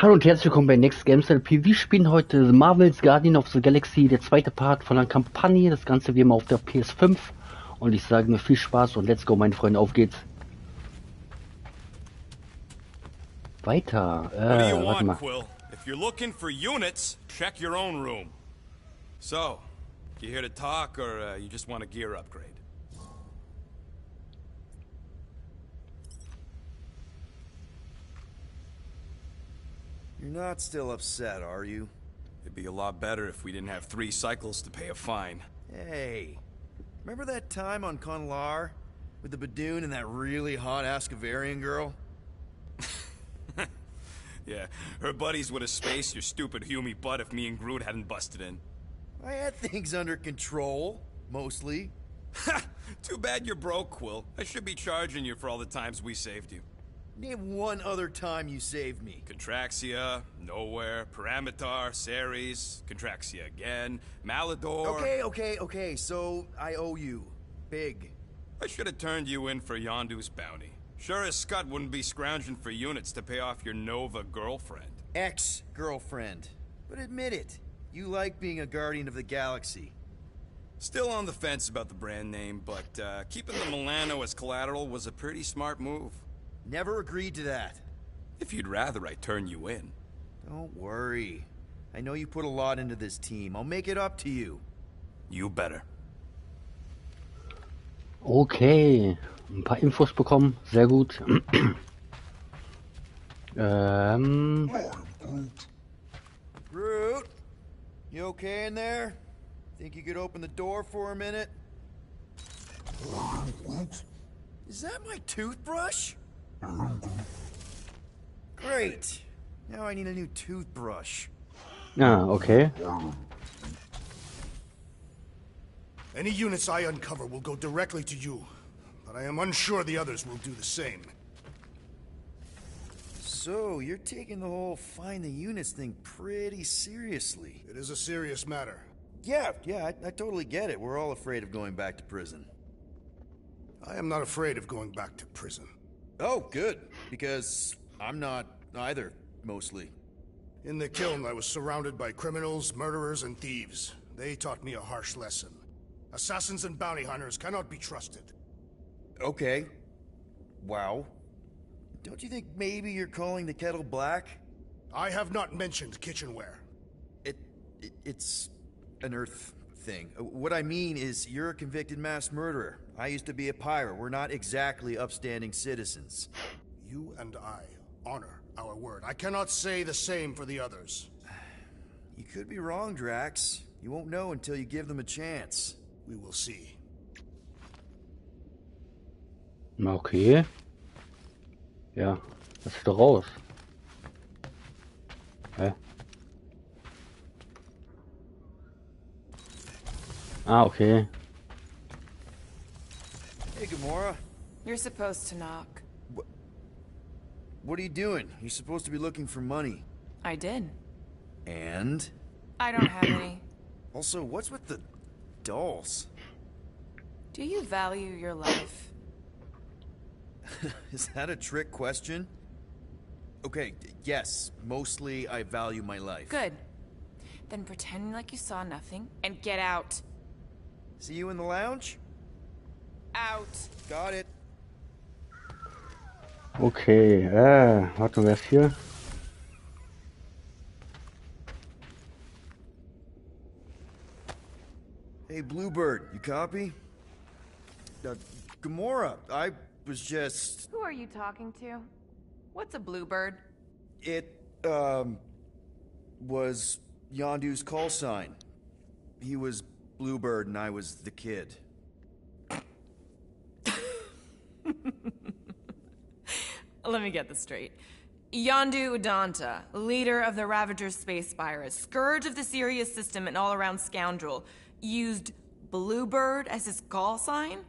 Hallo und herzlich willkommen bei Next Games LP. Wir spielen heute The Marvel's Guardian of the Galaxy, der zweite Part von der Kampagne. Das Ganze wie immer auf der PS5. Und ich sage mir viel Spaß und let's go, meine Freunde, auf geht's. Weiter. What do you Warte want, mal. Quill? If you're looking for units, check your own room. So, you here to talk, or you just want a gear upgrade? You're not still upset, are you? It'd be a lot better if we didn't have 3 cycles to pay a fine. Hey, remember that time on Conlar? With the Badoon and that really hot Ascavarian girl? Yeah, her buddies would have spaced your stupid Hume butt if me and Groot hadn't busted in. I had things under control, mostly. Ha! Too bad you're broke, Quill. I should be charging you for all the times we saved you. Name one other time you saved me. Contraxia, Nowhere, Paramitar, Ceres, Contraxia again, Malador... Okay, so I owe you. Big. I should have turned you in for Yondu's bounty. Sure as Scott wouldn't be scrounging for units to pay off your Nova girlfriend. Ex-girlfriend. But admit it, you like being a Guardian of the Galaxy. Still on the fence about the brand name, but keeping the Milano as collateral was a pretty smart move. Never agreed to that. If you'd rather I turn you in. Don't worry. I know you put a lot into this team. I'll make it up to you. You better. Okay. Ein paar Infos bekommen. Sehr gut. Groot, you okay in there? Think you could open the door for a minute? Is that my toothbrush? Great. Now I need a new toothbrush. Ah, okay. Any units I uncover will go directly to you, but I am unsure the others will do the same. So, you're taking the whole find the units thing pretty seriously. It is a serious matter. Yeah, I totally get it. We're all afraid of going back to prison. I am not afraid of going back to prison. Oh, good. Because I'm not either, mostly. In the kiln, I was surrounded by criminals, murderers, and thieves. They taught me a harsh lesson. Assassins and bounty hunters cannot be trusted. Okay. Wow. Don't you think maybe you're calling the kettle black? I have not mentioned kitchenware. It's an Earth thing. What I mean is, you're a convicted mass murderer. I used to be a pirate. We're not exactly upstanding citizens. You and I honor our word. I cannot say the same for the others. You could be wrong, Drax. You won't know until you give them a chance. We will see. Okay. Ja, das ist doch raus. Hä? Ah, okay. Hey, Gamora. You're supposed to knock. What are you doing? You're supposed to be looking for money. I did. And? I don't have any. Also, what's with the dolls? Do you value your life? Is that a trick question? Okay, yes. Mostly, I value my life. Good. Then pretend like you saw nothing and get out. See you in the lounge? Out. Got it. Okay, warte, wer ist hier? Hey, Bluebird, you copy? Gamora, I was just... Who are you talking to? What's a bluebird? It, was Yondu's call sign. He was Bluebird and I was the kid. Let me get this straight. Yondu Udanta, leader of the Ravager's space virus, scourge of the Sirius system and all-around scoundrel, used Bluebird as his call sign?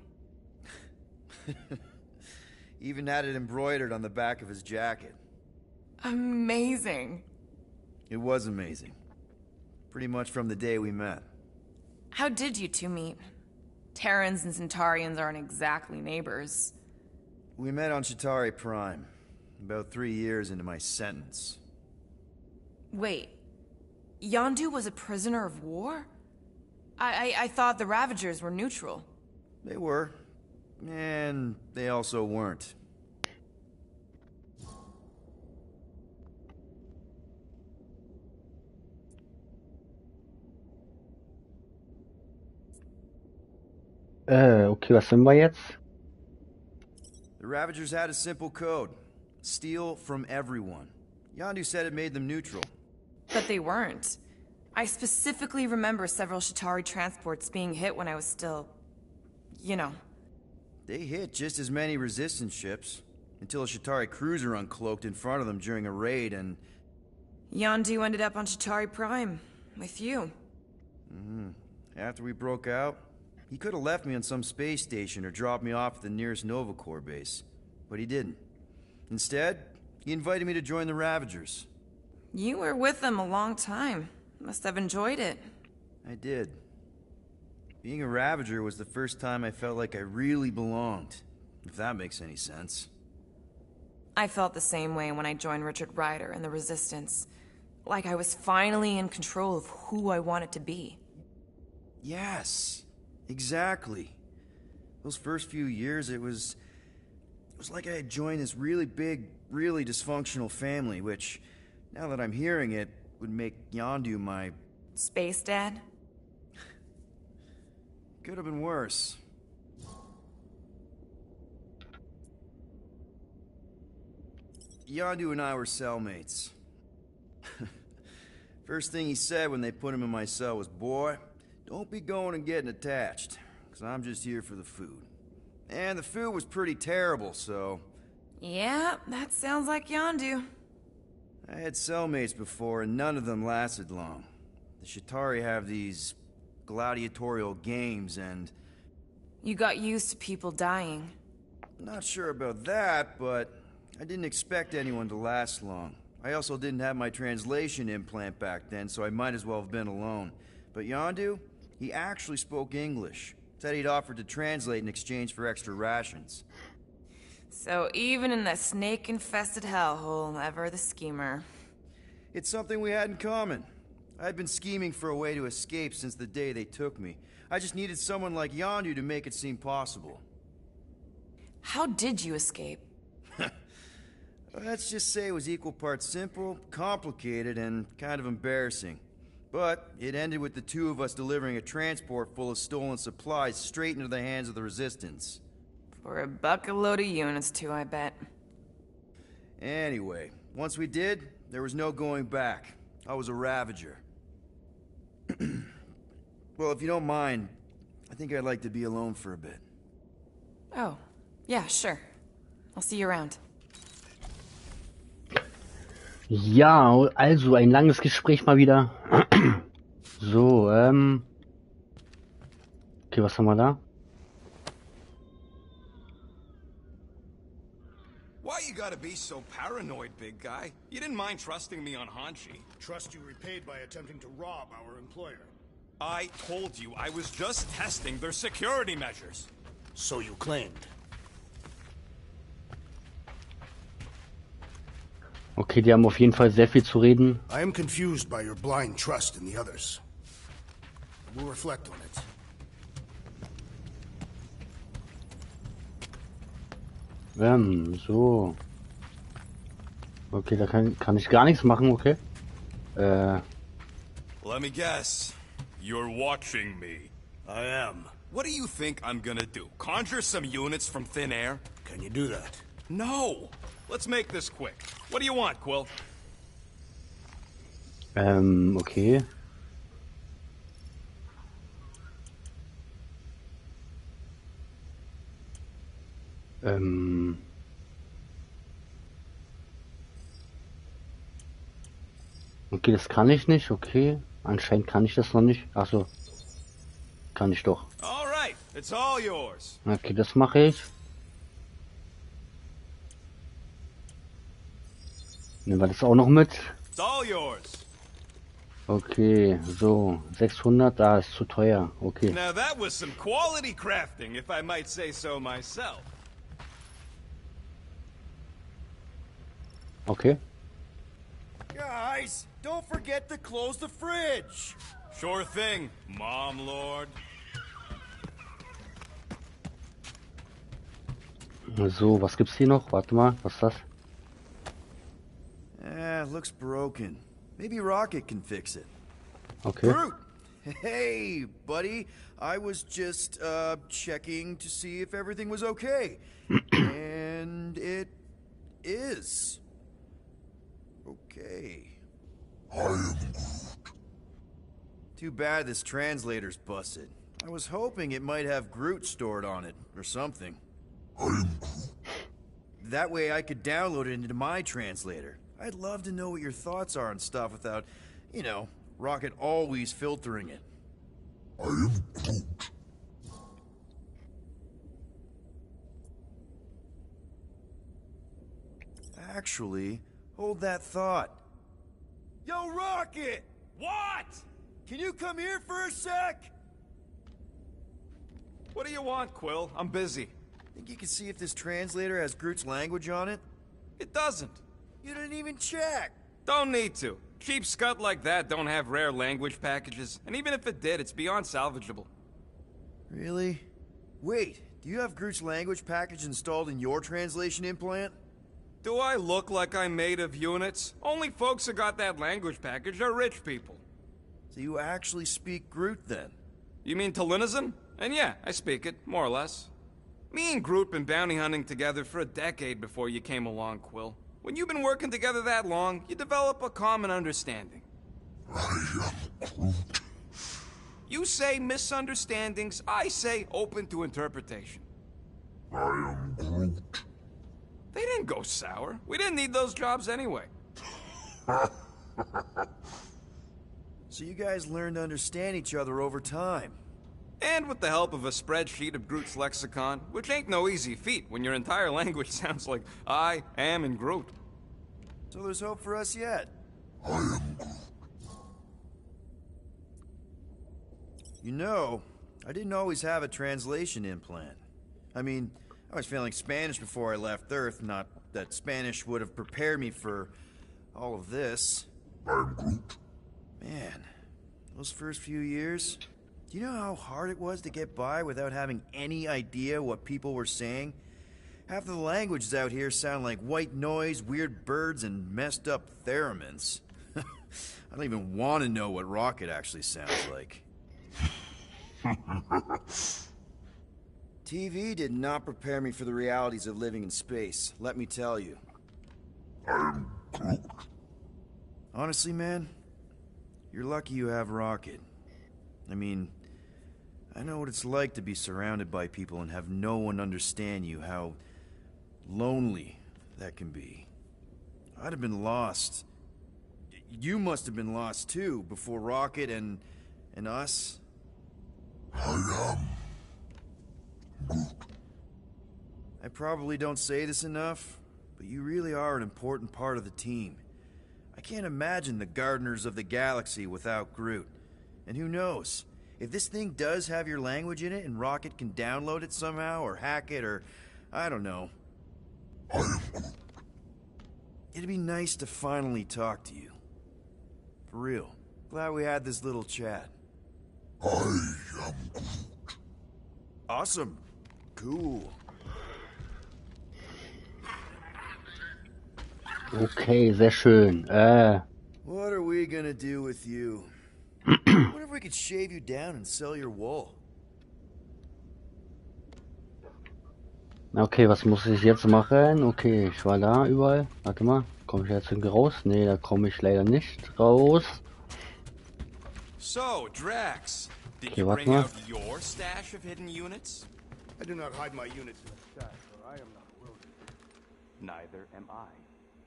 Even had it embroidered on the back of his jacket. Amazing. It was amazing. Pretty much from the day we met. How did you two meet? Terrans and Centaurians aren't exactly neighbors. We met on Chitauri Prime, about 3 years into my sentence. Wait, Yondu was a prisoner of war? I thought the Ravagers were neutral. They were. And they also weren't. Okay, was sind wir jetzt? The Ravagers had a simple code. Steal from everyone. Yondu said it made them neutral. But they weren't. I specifically remember several Shatari transports being hit when I was still... you know. They hit just as many resistance ships, until a Shatari cruiser uncloaked in front of them during a raid and... Yondu ended up on Shatari Prime, with you. After we broke out, he could have left me on some space station or dropped me off at the nearest Nova Corps base. But he didn't. Instead, he invited me to join the Ravagers. You were with them a long time. Must have enjoyed it. I did. Being a Ravager was the first time I felt like I really belonged, if that makes any sense. I felt the same way when I joined Richard Ryder and the Resistance. Like I was finally in control of who I wanted to be. Yes, exactly. Those first few years, it was like I had joined this really big, really dysfunctional family, which, now that I'm hearing it, would make Yondu my... Space Dad? Could have been worse. Yondu and I were cellmates. First thing he said when they put him in my cell was, "Boy, don't be going and getting attached, because I'm just here for the food." And the food was pretty terrible, so... Yeah, that sounds like Yondu. I had cellmates before, and none of them lasted long. The Shatari have these gladiatorial games, and... You got used to people dying. Not sure about that, but I didn't expect anyone to last long. I also didn't have my translation implant back then, so I might as well have been alone. But Yondu, he actually spoke English. Said he'd offered to translate in exchange for extra rations. So even in the snake-infested hellhole, ever the schemer. It's something we had in common. I'd been scheming for a way to escape since the day they took me. I just needed someone like Yondu to make it seem possible. How did you escape? Let's just say it was equal parts simple, complicated, and kind of embarrassing. But it ended with the two of us delivering a transport full of stolen supplies straight into the hands of the Resistance. For a bucket load of units too, I bet. Anyway, once we did, there was no going back. I was a Ravager. Well, if you don't mind, I think I'd like to be alone for a bit. Oh, yeah, sure. I'll see you around. Ja, also ein langes Gespräch mal wieder. So, okay, was haben wir da? Why you gotta be so paranoid, big guy? You didn't mind trusting me on Hanshi. Trust you repaid by attempting to rob our employer. I told you I was just testing their security measures. So you claimed. Okay, die haben auf jeden Fall sehr viel zu reden. I am confused by your blind trust in the others. We'll reflect on it. So. Okay, da kann ich gar nichts machen, okay. Let me guess. You're watching me. I am. What do you think I'm gonna do? Conjure some units from thin air? Can you do that? No! Let's make this quick. What do you want, Quill? Okay. Okay, das kann ich nicht, okay. Anscheinend kann ich das noch nicht. Achso. Kann ich doch. All right, it's all yours. Okay, das mache ich. Nehmen wir das auch noch mit. It's all yours. Okay, so. 600, da ist zu teuer. Okay. Now that was some quality crafting, if I might say so myself. Okay. Guys, don't forget to close the fridge. Sure thing, Mom Lord. So, was gibt's hier noch? Warte mal, was ist das? Looks broken. Maybe Rocket can fix it. Okay. Groot! Hey, buddy. I was just, checking to see if everything was okay. And it is. Okay. Too bad this translator's busted. I was hoping it might have Groot stored on it, or something. That way I could download it into my translator. I'd love to know what your thoughts are on stuff without, you know, Rocket always filtering it. Actually, hold that thought. Yo, Rocket! What? Can you come here for a sec? What do you want, Quill? I'm busy. Think you can see if this translator has Groot's language on it? It doesn't. You didn't even check. Don't need to. Cheap scut like that don't have rare language packages, and even if it did, it's beyond salvageable. Really? Wait, do you have Groot's language package installed in your translation implant? Do I look like I'm made of units? Only folks who got that language package are rich people. So you actually speak Groot then? You mean Talinisan? And yeah, I speak it, more or less. Me and Groot been bounty hunting together for a decade before you came along, Quill. When you've been working together that long, you develop a common understanding. You say misunderstandings, I say open to interpretation. They didn't go sour. We didn't need those jobs anyway. So you guys learned to understand each other over time. And with the help of a spreadsheet of Groot's lexicon, which ain't no easy feat when your entire language sounds like I am in Groot. So there's hope for us yet. You know, I didn't always have a translation implant. I mean, I was failing Spanish before I left Earth, not that Spanish would have prepared me for all of this. Man, those first few years, do you know how hard it was to get by without having any idea what people were saying? Half of the languages out here sound like white noise, weird birds, and messed up theremins. I don't even want to know what Rocket actually sounds like. TV did not prepare me for the realities of living in space, let me tell you. Honestly, man, you're lucky you have Rocket. I mean, I know what it's like to be surrounded by people and have no one understand you, how lonely that can be. I'd have been lost. You must have been lost too, before Rocket and us. I probably don't say this enough, but you really are an important part of the team. I can't imagine the Gardeners of the Galaxy without Groot. And who knows? If this thing does have your language in it and Rocket can download it somehow or hack it or... I don't know. It'd be nice to finally talk to you. For real. Glad we had this little chat. Awesome. Cool. Okay, sehr schön. What are we gonna do with you? What if we could shave you down and sell your wool? Okay, was muss ich jetzt machen? Okay, ich war da überall. Warte mal, komme ich jetzt irgendwie raus? Nee, da komme ich leider nicht raus. So, Drax, did Okay, you warte bring mal. out your stash of hidden units? I do not hide my units in a stash, for I am not a rodent. Neither am I.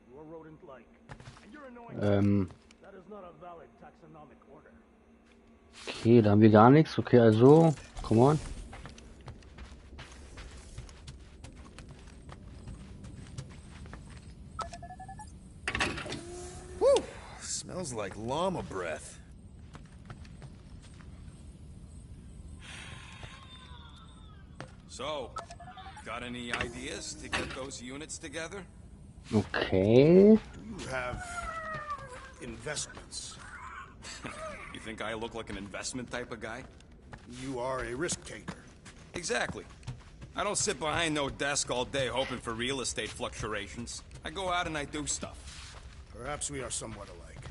You are rodent-like, and you're annoying. That is not a valid taxonomic order. Okay, da haben wir gar nichts. Okay, also, come on. Whew! Smells like llama breath. So, got any ideas to get those units together? Okay. Do you have investments. You think I look like an investment type of guy? You are a risk taker. Exactly. I don't sit behind no desk all day hoping for real estate fluctuations. I go out and I do stuff. Perhaps we are somewhat alike.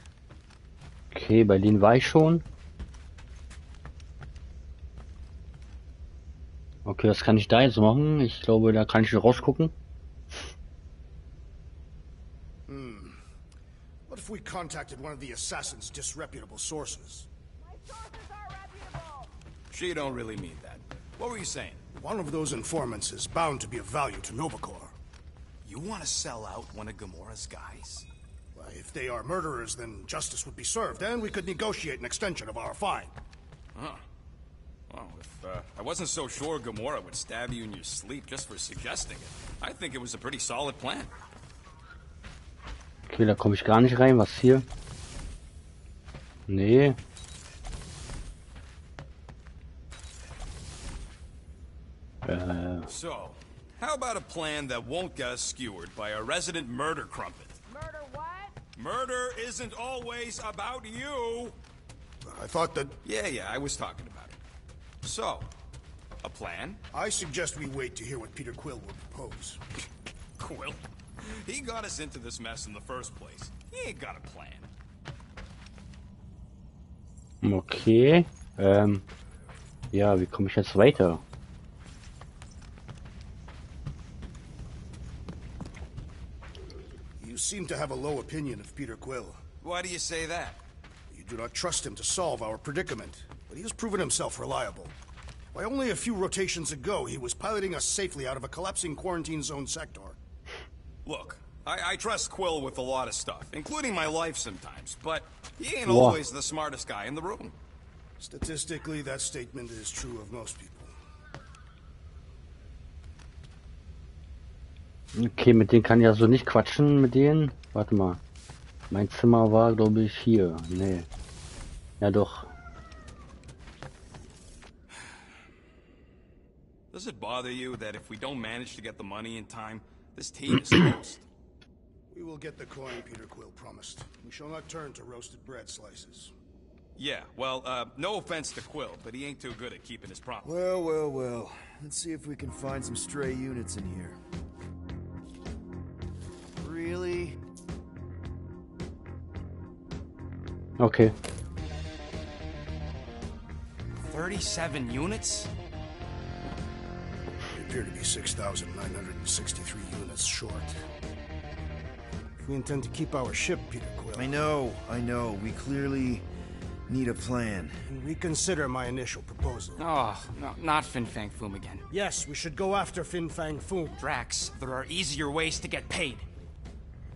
Okay, bei denen war ich schon. Okay, was kann ich da jetzt machen? Ich glaube, da kann ich schon rausgucken. What if we contacted one of the assassin's disreputable sources? She don't really mean that. What were you saying? One of those informants is bound to be of value to Novacor. You want to sell out one of Gamora's guys? Well, if they are murderers, then justice would be served, and we could negotiate an extension of our fine. Huh. Well, if I wasn't so sure Gamora would stab you in your sleep just for suggesting it, I think it was a pretty solid plan. Okay, da komme ich gar nicht rein. Was hier? Nee. So, how about a plan that won't get us skewered by a resident murder crumpet? Murder what? Murder isn't always about you! I thought that... Yeah, I was talking about it. So, a plan? I suggest we wait to hear what Peter Quill will propose. Quill? He got us into this mess in the first place. He ain't got a plan. Okay. Ja, wie komme ich jetzt weiter? You seem to have a low opinion of Peter Quill. Why do you say that? You do not trust him to solve our predicament, but he has proven himself reliable. Why, only a few rotations ago, he was piloting us safely out of a collapsing quarantine zone sector. Look, I trust Quill with a lot of stuff, including my life sometimes, but he ain't Wow. always the smartest guy in the room. Statistically, that statement is true of most people. Okay, mit denen kann ich also nicht quatschen, mit denen. Warte mal. Mein Zimmer war, glaube ich, hier. Nee. Ja, doch. Does it bother you that if we don't manage to get the money in time, this team is toast? We will get the coin Peter Quill promised. We shall not turn to roasted bread slices. Yeah, well, no offense to Quill, but he ain't too good at keeping his promise. Well. Let's see if we can find some stray units in here. Really? Okay. 37 units? We appear to be 6,963 units short. If we intend to keep our ship, Peter Quill, I know. We clearly need a plan. reconsider my initial proposal. Oh, no, not Fin Fang Foom again. Yes, we should go after Fin Fang Foom. Drax, there are easier ways to get paid.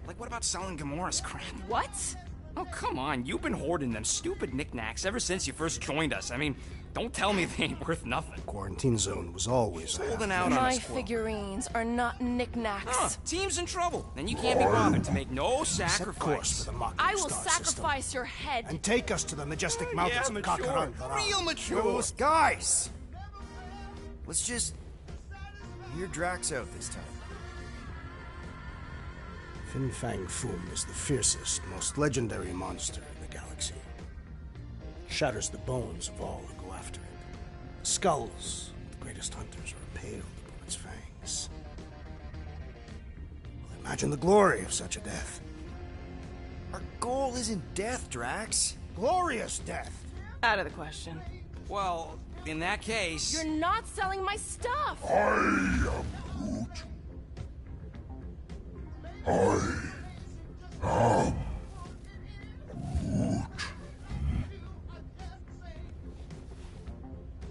Like, what about selling Gamora's crap? What? Oh, come on, you've been hoarding them stupid knickknacks ever since you first joined us. I mean, don't tell me they ain't worth nothing. Quarantine zone was always Holding out on My us, Quill. figurines are not knickknacks. Huh, team's in trouble. Then you can't be bothered to make no Set course sacrifice. for the mocking I will star sacrifice system. your head. And take us to the majestic mountains Yeah, of mature. Kakaran. Real mature. Guys! Let's just hear Drax out this time. Fin Fang Foom is the fiercest, most legendary monster in the galaxy. Shatters the bones of all who go after it. Skulls, the greatest hunters, are impaled upon its fangs. Well, imagine the glory of such a death. Our goal isn't death, Drax. Glorious death! Out of the question. Well, in that case... You're not selling my stuff.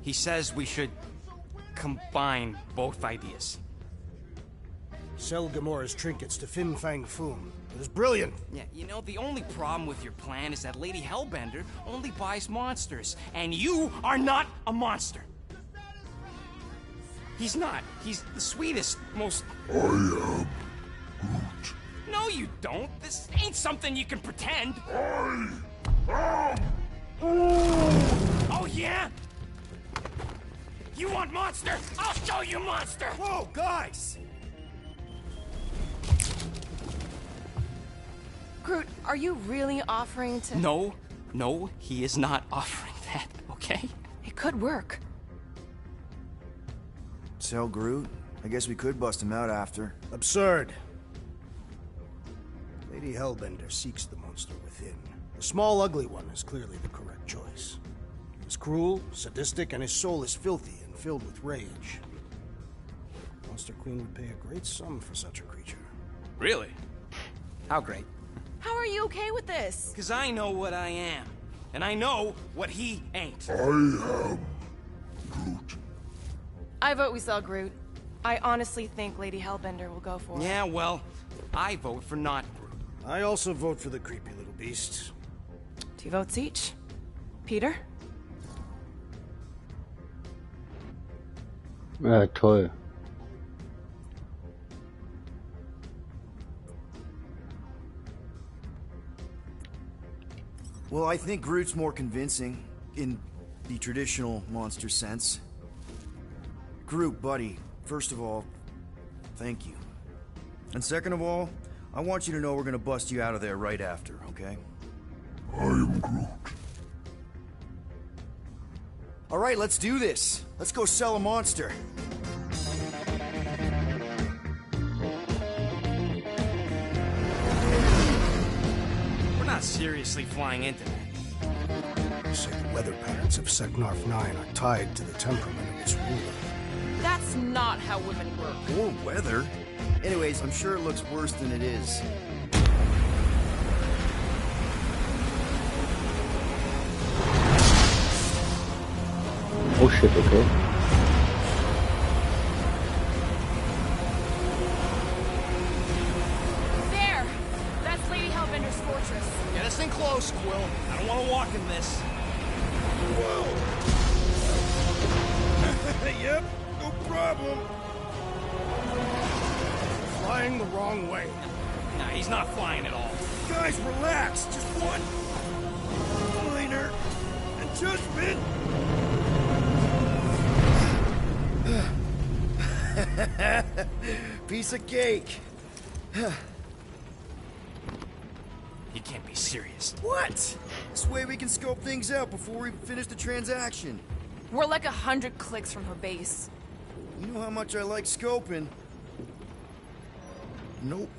He says we should combine both ideas. Sell Gamora's trinkets to Fin Fang Foom. It is brilliant. Yeah, you know, the only problem with your plan is that Lady Hellbender only buys monsters, and you are not a monster. He's not. He's the sweetest, most... I am Groot. No, you don't. This ain't something you can pretend. Oh, yeah? You want monster? I'll show you monster! Whoa, guys! Groot, Are you really offering to... No, he is not offering that, okay? It could work. Sell Groot? I guess we could bust him out after. Absurd. Lady Hellbender seeks the monster within. The small, ugly one is clearly the correct choice. He's cruel, sadistic, and his soul is filthy and filled with rage. Monster Queen would pay a great sum for such a creature. Really? How great? How are you okay with this? Because I know what I am. And I know what he ain't. I am Groot. I vote we sell Groot. I honestly think Lady Hellbender will go for it. Yeah, well, I vote for not Groot. I also vote for the creepy little beast. 2 votes each. Peter? Toll. Well, I think Groot's more convincing, in the traditional monster sense. Groot, buddy, first of all, thank you. And second of all, I want you to know we're gonna bust you out of there right after, okay? I am Groot. Alright, let's do this. Let's go sell a monster. We're not seriously flying into that. They say the weather patterns of Seknarf 9 are tied to the temperament of its ruler. That's not how women work. Or weather. Anyways, I'm sure it looks worse than it is. Oh shit, okay. There! That's Lady Hellbender's fortress. Get us in close, Quill. I don't want to walk in this. Yep, no problem. Flying the wrong way. Nah, he's not flying at all. Guys, relax. Just one minor adjustment. Piece of cake. He can't be serious. What? This way we can scope things out before we finish the transaction. We're like 100 clicks from her base. You know how much I like scoping. Nope.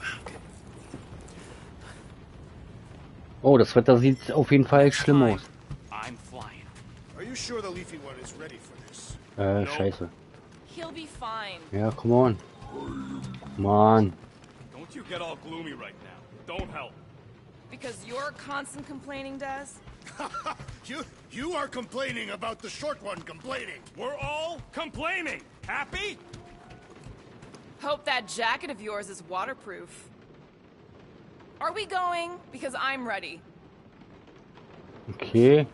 Oh, das Wetter sieht auf jeden Fall schlimm aus. I'm flying. Are you sure the leafy one is ready for this? Scheiße. He'll be fine. Ja, come on. Come on. Don't you get all gloomy right now. Don't help. Because you're constant complaining, Des? You are complaining about the short one complaining. We're all complaining. Happy? Hope that jacket of yours is waterproof. Are we going? Because I'm ready. Okay.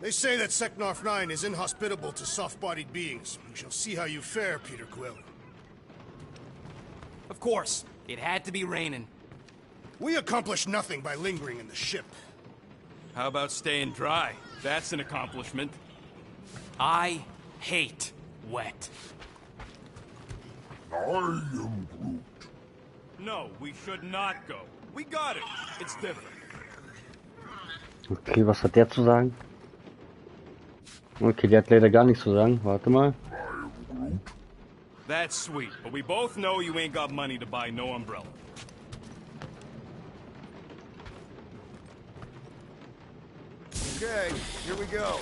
They say that Seknarf 9 is inhospitable to soft-bodied beings. We shall see how you fare, Peter Quill. Of course. It had to be raining. We accomplish nothing by lingering in the ship. How about staying dry? That's an accomplishment. I hate wet. I am Groot. No, we should not go. We got it. It's different. Okay, was hat der zu sagen? Okay, der hat leider gar nichts zu sagen. Warte mal. That's sweet, but we both know you ain't got money to buy no umbrella. Okay, here we go.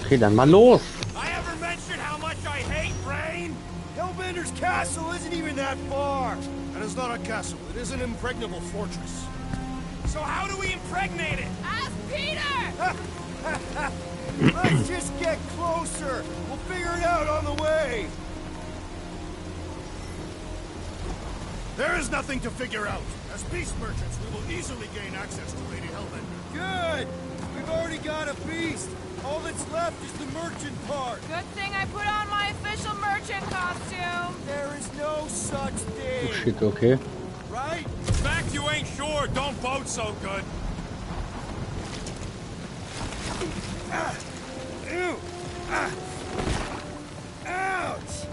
Okay, dann mal los. I ever mentioned how much I hate rain? Hellbender's castle isn't even that far. That is not a castle. It is an impregnable fortress. So how do we impregnate it? Ask Peter! Let's just get closer. We'll figure it out on the way. There is nothing to figure out. As beast merchants, we will easily gain access to Lady Hellbender. Good. We've already got a beast. All that's left is the merchant part. Good thing I put on my official merchant costume. There is no such thing. Oh shit, okay. Right? Fact you ain't sure, don't vote so good. Ew. Ouch.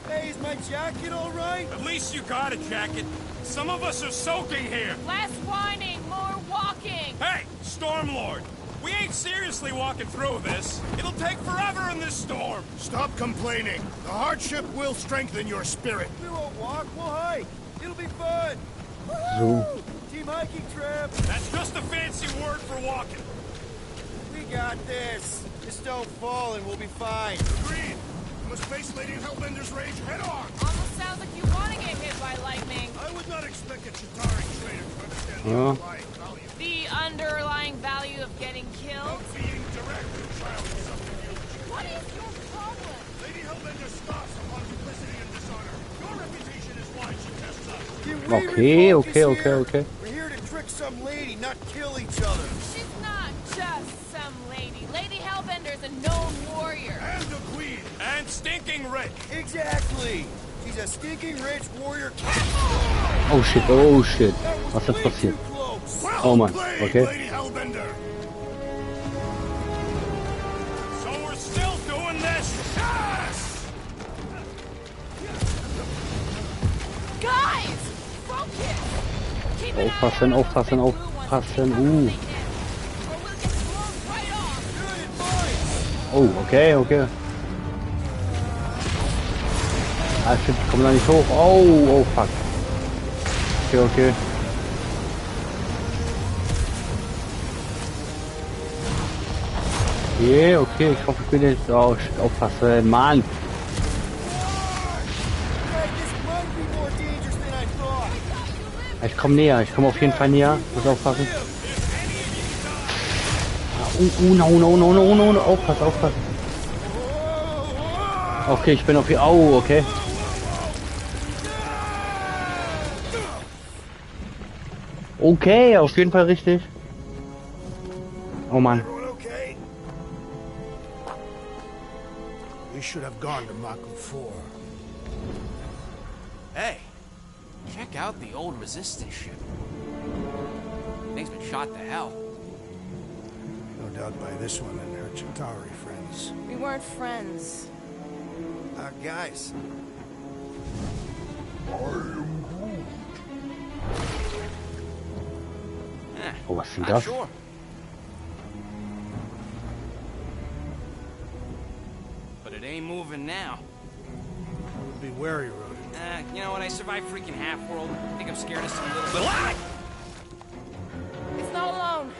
Hey, is my my jacket all right? At least you got a jacket. Some of us are soaking here. Less whining, more walking. Hey, Stormlord. We ain't seriously walking through this. It'll take forever in this storm. Stop complaining. The hardship will strengthen your spirit. We won't walk, we'll hike. It'll be fun. So. Team hiking trip. That's just a fancy word for walking. We got this. Just don't fall and we'll be fine. Agreed. You must face Lady Hellbender's rage head on. Almost sounds like you want to get hit by lightning. I would not expect a Chitauri trader to understand the Huh? underlying value The underlying value of getting killed? of being direct and childish subterfuge. What is your problem? Lady Hellbender scoffs upon duplicity and dishonor. Your reputation is why she tests us. Can we Okay, refocus okay, okay, here? okay. We're here to trick some lady, not kill each other. She's not just some lady. Lady Hellbender's a known warrior. And a queen. And stinking rich. Exactly. She's a stinking rich warrior. Oh shit, oh shit. That was Was ist way passiert? too close. Well Oh Mann, played, okay. Lady Hellbender. So we're still doing this? Yes! Guys! Focus! Keep an eye Aufpassen, out aufpassen, for the big blue ones aufpassen. before they hit. Or we'll get blown right off. Good advice. Oh, okay, okay. Ah shit, ich komme da nicht hoch. Oh, oh fuck. Okay, okay. Okay, okay, ich hoffe, ich bin jetzt... Oh shit, aufpassen, Mann. Hey, this might be more dangerous than I thought. Ich komme näher, ich komme auf jeden Fall näher. Muss aufpassen. No, no, no, no, no, no. Aufpassen, aufpassen. Okay, ich bin auf hier. Au, okay. Okay, auf jeden Fall richtig. Oh Mann. Everyone okay? We should have gone to Mako 4. Hey, check out the old resistance ship. Thing's been shot to hell. No doubt by this one and her Chitauri friends. We weren't friends. Guys. Oh, was ist denn Not das? sure. But it ain't moving now. Be wary, Rodent. You know what? I survived freaking Half-World. I think I'm scared of some little... Ah! It's not alone.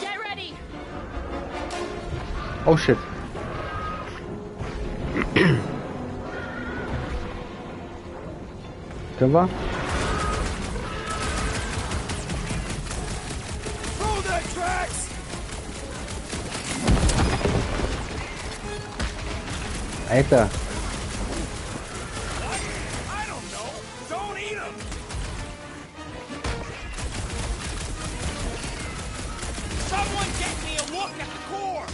Get ready! Oh shit. Können wir? Throw that tracks! Alter. I don't know. Don't eat them. Someone get me a look at the core!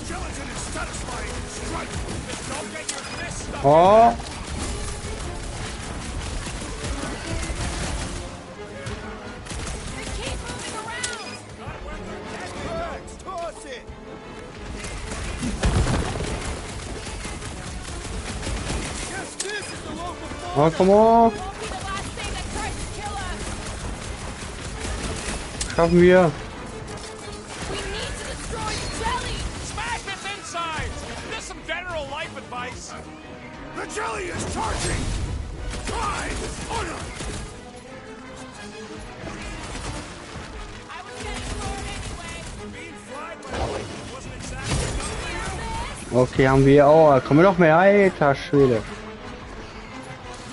Gelatin is satisfying. Strike. Just don't get your fist stuck. Oh. They keep moving around! Tracks, toss it! Guess this is the local Oh, fauna. come on. Won't be the last thing that tries to kill us! Schaffen wir. We need to destroy the jelly! Smash its insides. Just some general life advice. The jelly is charging! Drive! Order! I was getting bored anyway. Being fried by the lightning wasn't exactly done for you. Okay, haben wir. Oh, kommen noch mehr. Alter Schwede.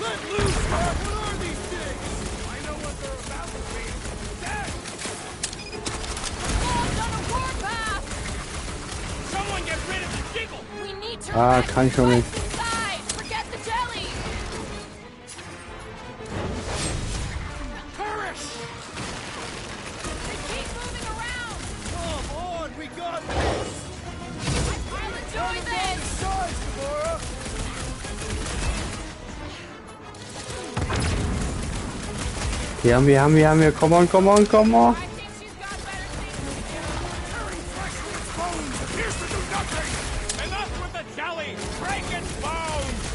Let loose, Mark! What are these things? I know what they're about to be. Dead. Wolves on a warpath! Someone get rid of the giggle. We need to Ah, wreck kann ich noch nicht. what's inside! Forget the jelly! Perish. They keep moving around! Come on, we got this! I'll enjoy this! Size, Gamora! Hier haben wir. Come on, come on, come on. I think she's got better things to do. appears to do nothing! Enough with the jelly! Break its bones!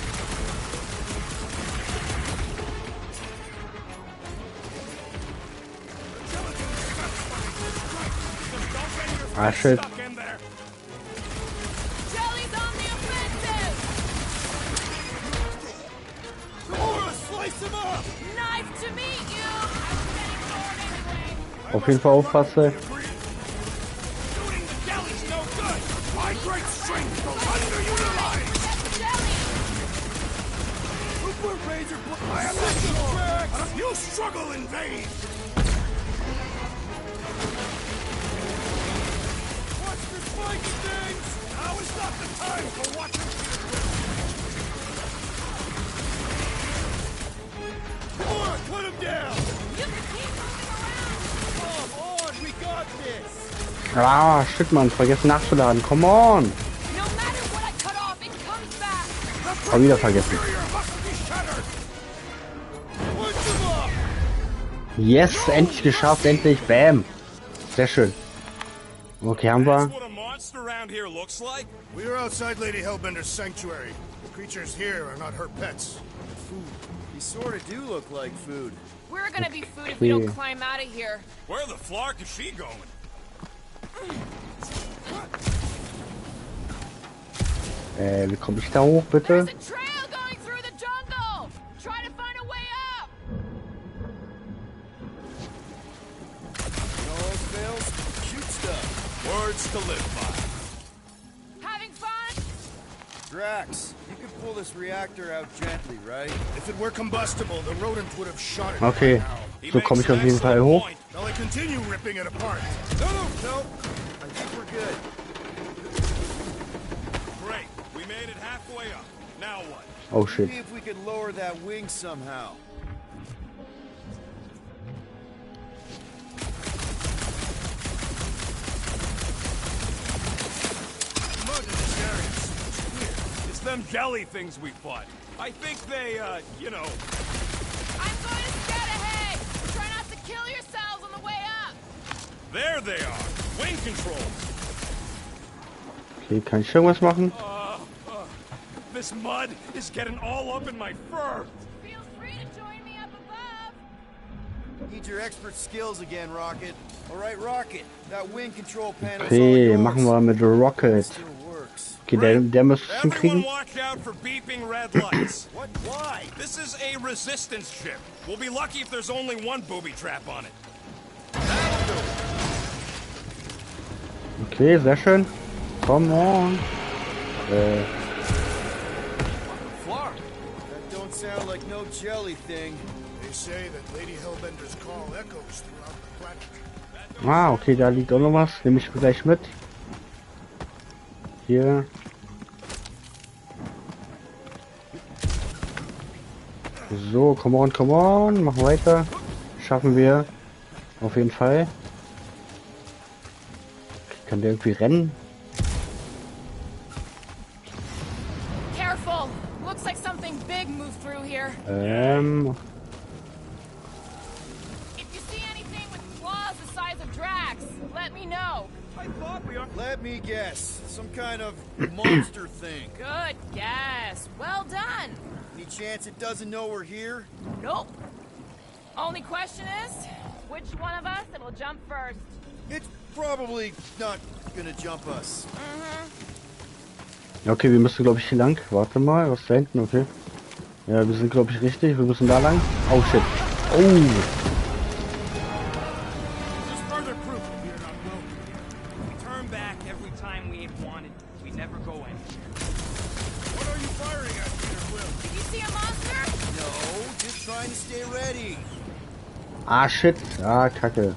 Ah, shit. Stuck in there! Jelly's on the offensive! Slice him up! Nice to meet you! I'm getting bored anyway. Auf jeden Fall aufpassen. Shooting the jelly's no good! My great strength goes underutilized! That's jelly! Super Razor I am not sure! You struggle in vain! Watch for spiky things! Now is not the time for watching Come on, cut him down! You can keep moving around! Come on, we got this! Ah, shit, man. Vergessen nachzuladen. Come on. No matter what I cut off, it comes back! Hab wieder vergessen. Yes, endlich geschafft, endlich. Bam. Sehr schön. Okay, haben wir. That's what a monster around here looks like? We are outside Lady Hellbender's sanctuary. The creatures here are not her pets. Food. You sort of do look like food. We're gonna be food if we don't Okay. climb out of here. Where the flark is she going? Wie komme ich da hoch, bitte? There's a trail going through the jungle! Try to find a way up! No fails, shoot stuff. Words to live by. Having fun? Drax, you can pull this reactor out gently, right? If it were combustible, the rodent would have shot it. Okay, by now. so komme ich auf jeden Fall hoch. Shall I continue ripping it apart? No. I think we're good. Great. We made it halfway up. Now what? Oh shit. See if we could lower that wing somehow. Mud in this area is weird. It's them jelly things we fought. I think they, you know... I'm going to scout ahead! Try not to kill yourselves on the way up! There they are. Wing controls. Okay, kann ich irgendwas machen? This mud is getting all up in my fur. Feel free to join me up above! Need your expert skills again, Rocket. All right, Rocket. That wing control panel's all Okay, yours. machen wir mit Rocket. Still works. Okay, der müsste es Everyone hinkriegen. watch out for beeping red lights. What? Why? This is a resistance ship. We'll be lucky if there's only one booby trap on it. Okay, sehr schön. Come on. Flark. That don't sound like no jelly thing. They say that Lady Hellbender's call echoes throughout the planet. Ah, okay, da liegt auch noch was. Nehme ich gleich mit. Hier. So, come on. Machen weiter. Schaffen wir. Auf jeden Fall. Kann der irgendwie rennen? Careful! Looks like something big moved through here. If you see anything with claws the size of Drax, let me know. I thought we are... Let me guess. Some kind of monster thing. Good guess. Well done. Any chance it doesn't know we're here? Nope. Only question is, which one of us will jump first? It's probably not gonna jump us. Ja, okay, wir müssen, glaube ich, hier lang. Warte mal, was ist da hinten? Okay. Ja, wir sind, glaube ich, richtig. Wir müssen da lang. Oh, shit. Oh. Just further proof that we are not broken. We turn back every time we ain't wanted. We never go anywhere. What are you firing at, Peter Quill? Did you see a monster? No, just trying to stay ready. Ah, shit. Ah, Kacke.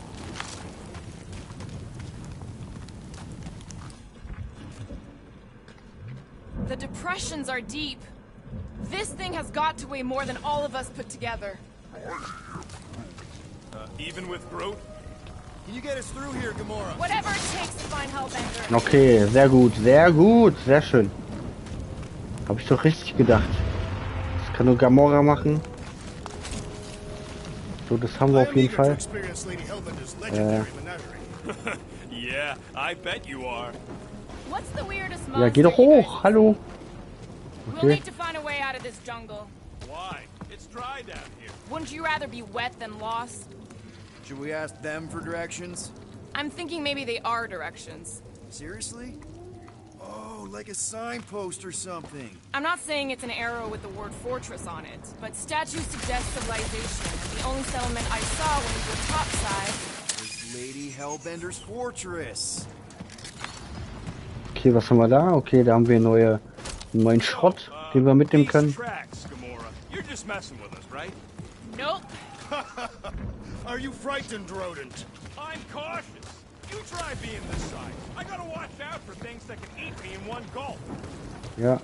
The depressions are deep. This thing has got to weigh more than all of us put together. Even with Groot? Can you get us through here, Gamora? Whatever it takes to find Hellbender. Okay, sehr gut, sehr schön. Habe ich doch richtig gedacht. Das kann nur Gamora machen. So, das haben wir auf jeden Fall. Yeah, I bet you are. What's the weirdest Ja, geh doch monster you hoch. guys- Hallo. We'll Okay. need to find a way out of this jungle. Why? It's dry down here. Wouldn't you rather be wet than lost? Should we ask them for directions? I'm thinking maybe they are directions. Seriously? Oh, like a signpost or something. I'm not saying it's an arrow with the word fortress on it, but statues suggest civilization, and the only settlement I saw when we were topside. It's Lady Hellbender's Fortress. Okay, was haben wir da? Okay, da haben wir einen neuen Schrott, den wir mitnehmen These können. tracks, Gamora. You're just messing with us, right? Nope. Are you frightened, rodent? I'm cautious. You try being this side. I gotta watch out for things that can eat me in one gulp. Ja.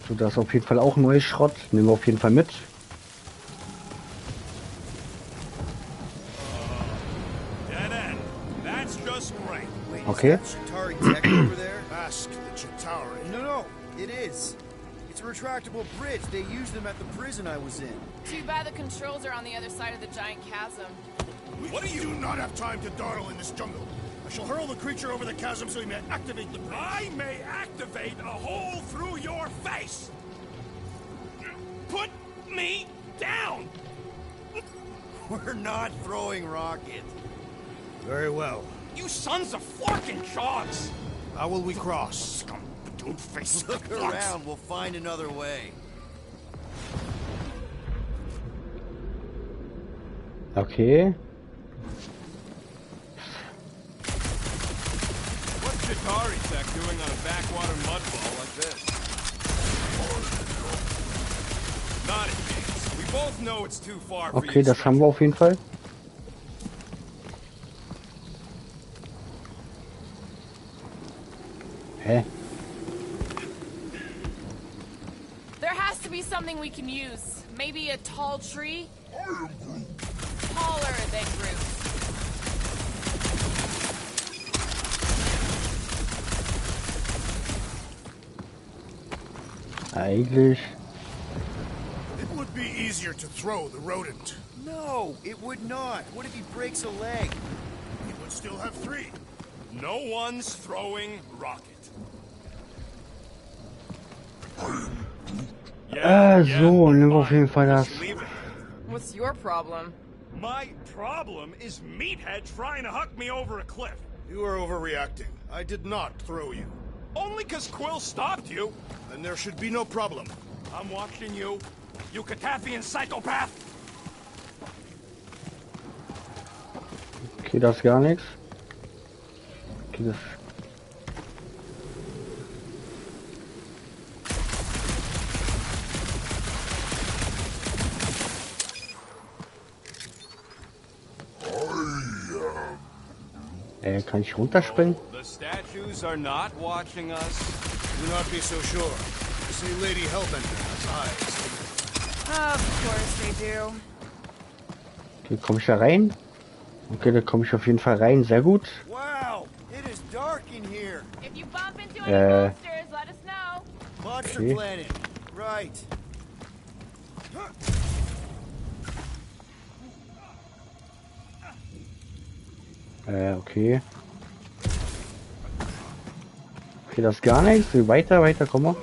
So, da ist auf jeden Fall auch ein neues Schrott. Nehmen wir auf jeden Fall mit. Dead end. That's just great. Wait, Okay. is that Chitauri Tech over there? Ask the Chitauri. No, it is. It's a retractable bridge. They used them at the prison I was in. Too bad the controls are on the other side of the giant chasm. What do you not have time to dawdle in this jungle? I shall hurl the creature over the chasm so he may activate the bridge. I may activate a hole through your face. Put me down. We're not throwing rockets. Very well. You sons of forking jogs. How will we cross? Scum, dude face. Look around. We'll find another way. Okay. What's Chitauri Tech doing on a backwater mudball like this? Not a chance. We both know it's too far for Okay, you. das haben wir auf jeden Fall. Hä? There has to be something we can use. Maybe a tall tree? Taller than Groot. Eigentlich. It would be easier to throw the rodent. No, it would not. What if he breaks a leg? He would still have 3. No one's throwing rocket. So, nehmen wir auf jeden Fall das. Just leave it. What's your problem? My problem is Meathead trying to huck me over a cliff. You are overreacting. I did not throw you. Only 'cause Quill stopped you. Then there should be no problem. I'm watching you, you Katafian psychopath. Okay, das ist gar nichts. Okay, das. Kann ich runterspringen? The statues are not watching us. Do not be so sure. You see, Lady Hellbender has eyes. Of course they do. Okay, komme ich da rein? Okay, da komme ich auf jeden Fall rein. Sehr gut. Wow, it is dark in here. If you bump into any monsters, let us know. Monster Okay. Planet. Right. Okay. Okay, das ist gar nichts. Weiter, komm mal.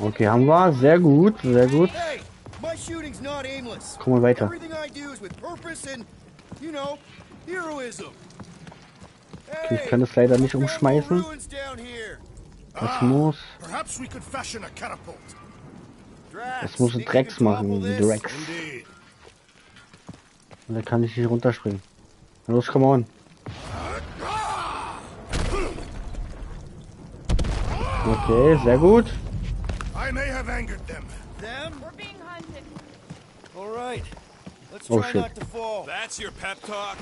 Okay, haben wir. Sehr gut. Hey, my shooting's not aimless. Komm mal weiter. Everything I do is with purpose and, you know, heroism. Okay, ich kann das leider nicht umschmeißen. Ruins down here. Das muss. Perhaps we could fashion a catapult. Drax, Das muss think you Drex can topple machen. this? Drex. Indeed. Und da kann ich nicht runterspringen. Na los, come on. Okay, sehr gut. I may have angered them. Them? We're being hunted. All right. Let's Oh, try shit. not to fall. That's your pep talk?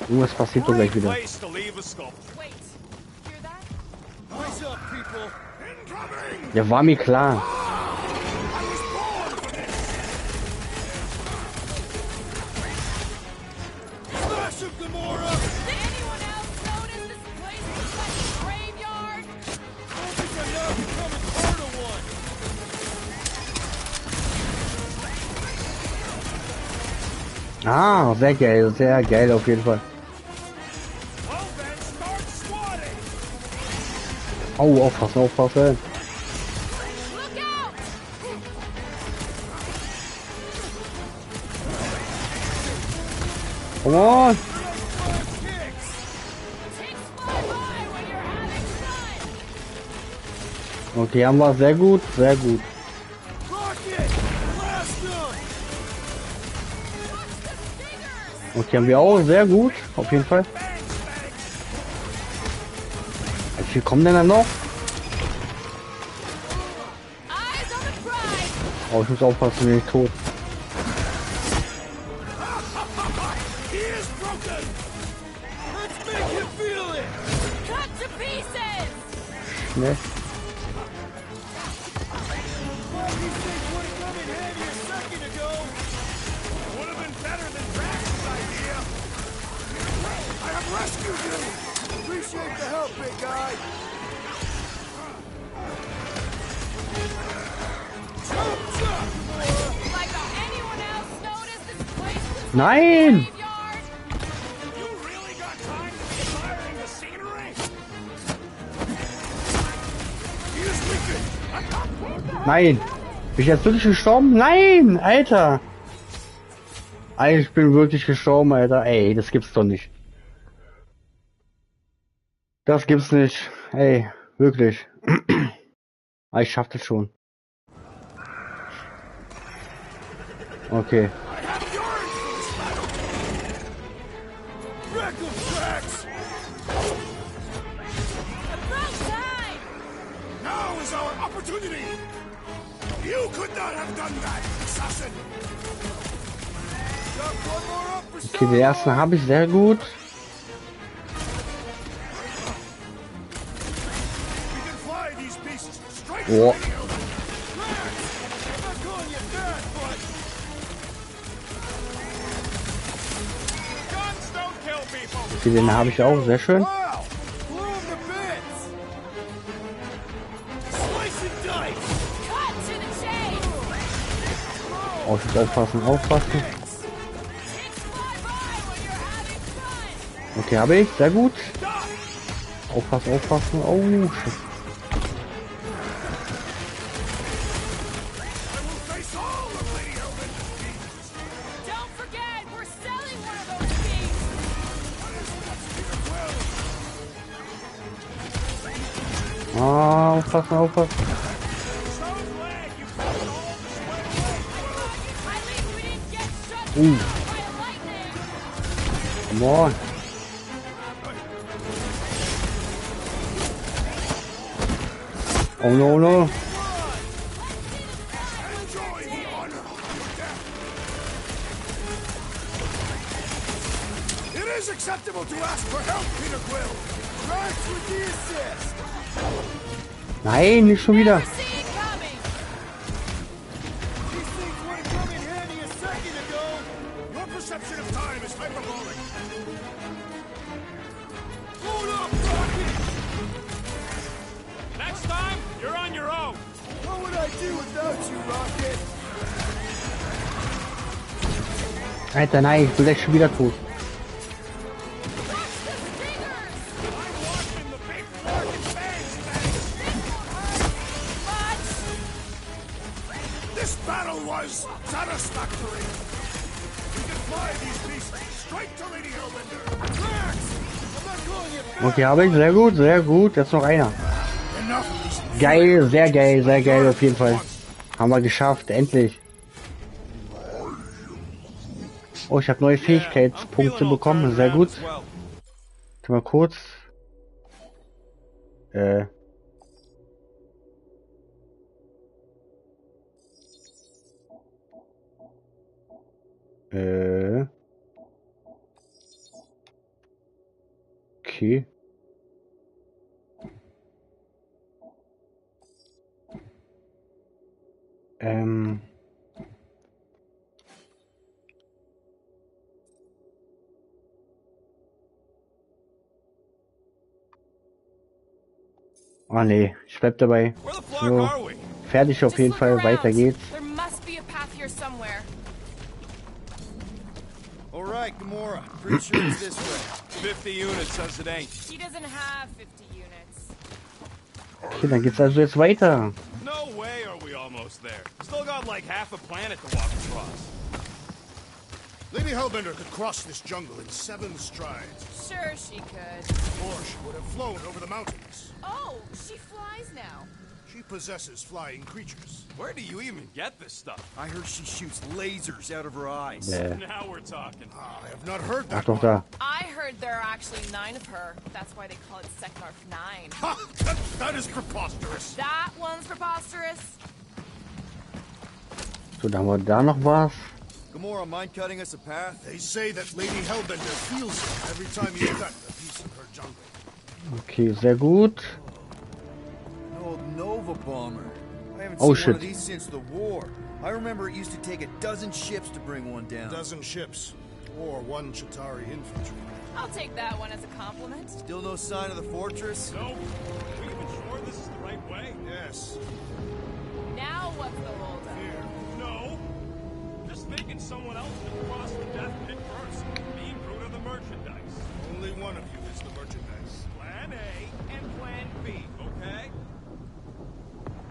Irgendwas passiert doch gleich Great wieder. place to leave a sculpture. Wait, hear that? Rise up, people. Incoming! Ja, war mir klar. I was born for this! Smash him, Gamora! Did anyone else notice this place looks like a graveyard? I think I'm now becoming part of one. Ah, sehr geil auf jeden Fall. Well then, start swatting! Au, aufpassen, aufpassen. Look out! Come on. Ticks fly by when you're having fun! Okay, haben wir sehr gut, sehr gut. Rocket! Blast them! Watch the stingers! Okay, haben wir auch sehr gut, auf jeden Fall. Bang, bang! Wie viel kommen denn da noch? Eyes on the prize! Oh, ich muss aufpassen, bin ich tot. He is broken! Let's make him feel it! Cut to pieces! Ne? Well, these things would have come in handy a second ago! Would have been better than Drax's idea! I have rescued you! Appreciate the help, big guy! Like anyone else noticed this place was Nein! graveyard? You really got time to be admiring the scenery? He is weakened! Nein! Bin ich jetzt wirklich gestorben? Nein! Alter! Alter, ich bin wirklich gestorben, Alter. Ey, das gibt's doch nicht. Das gibt's nicht. Ey, wirklich. Aber ich schaff das schon. Okay. I have yarns for this battle! Wreck of tracks! About time! Now is our opportunity! You could not have done that, assassin! Got one more up for Okay, den ersten habe ich sehr gut. We can fly these beasts straight Oh. to radio. Tracks! I'm not calling you bad, but... Guns don't kill people! Okay, den habe ich auch, sehr schön. Wow! Blew him to bits! Slice and dice! Cut to the chase! Oh, ich muss aufpassen, aufpassen. Ticks fly by when you're having fun! Okay, habe ich, sehr gut. Stop! Aufpassen, aufpassen. Oh, shit. I will face all of Lady Hellbender's beasts! Don't forget, we're selling one of those beasts! Ah, aufpassen, aufpassen. So glad you put it all this way away! At least we didn't get shut Ooh. down by lightning! Come on. Oh no, no. Enjoy the honor of your death! It is acceptable to ask for help, Peter Quill! Thanks with the assist! Nein, nicht schon wieder. See it coming! These things would have come in handy a second ago! Your perception of time is hyperbolic! Hold up, Rocket! Next time, you're on your own! What would I do without you, Rocket? Alter, nein, ich bin gleich schon wieder tot. Watch the stingers! I'm watching the big fork and fangs thing! Much! This battle was satisfactory! We can fly these beasts straight to Lady Hellbender! Drax! I'm not calling you back! Okay, habe ich, sehr gut, sehr gut. Jetzt noch einer. Enough of these Geil, sehr geil auf jeden Fall. Haben wir geschafft, endlich. Oh, ich habe neue Fähigkeitspunkte bekommen, sehr gut. Warte mal kurz. Okay. Oh nee, ich bleib dabei. Where the fuck So, are we? fertig auf Just jeden look Fall, around. weiter geht's. There must be a path here somewhere. All right, Gamora. Pretty sure it's this way. 50 units says it ain't. She doesn't have 50 units. Okay, dann geht's also jetzt weiter. No way are we almost there. Still got like half a planet to walk across. Lady Hellbender could cross this jungle in 7 strides. Sure she could. Or she would have flown over the mountains. Oh, she flies now. She possesses flying creatures. Where do you even get this stuff? I heard she shoots lasers out of her eyes. Now we're talking. I have not heard Ach that doch one. da. I heard there are actually 9 of her. That's why they call it Seknarf 9. Ha! That is preposterous. That one's preposterous. So, dann haben wir da noch was. Gamora, mind cutting us a path? They say that Lady Hellbender feels it every time you cut a piece of her jungle. Okay, sehr gut. An old Nova bomber. I haven't Oh, seen one of shit. these since the war. I remember it used to take a dozen ships to bring one down. 12 ships. Or 1 Chitauri infantry. I'll take that one as a compliment. Still no sign of the fortress? No. Are we even sure this is the right way? Yes. Now what's the holdup? Here. No. Just thinking someone else would cross the death pit first. Being root of the merchandise. Only one of you is the merchandise. Plan A and Plan B, okay?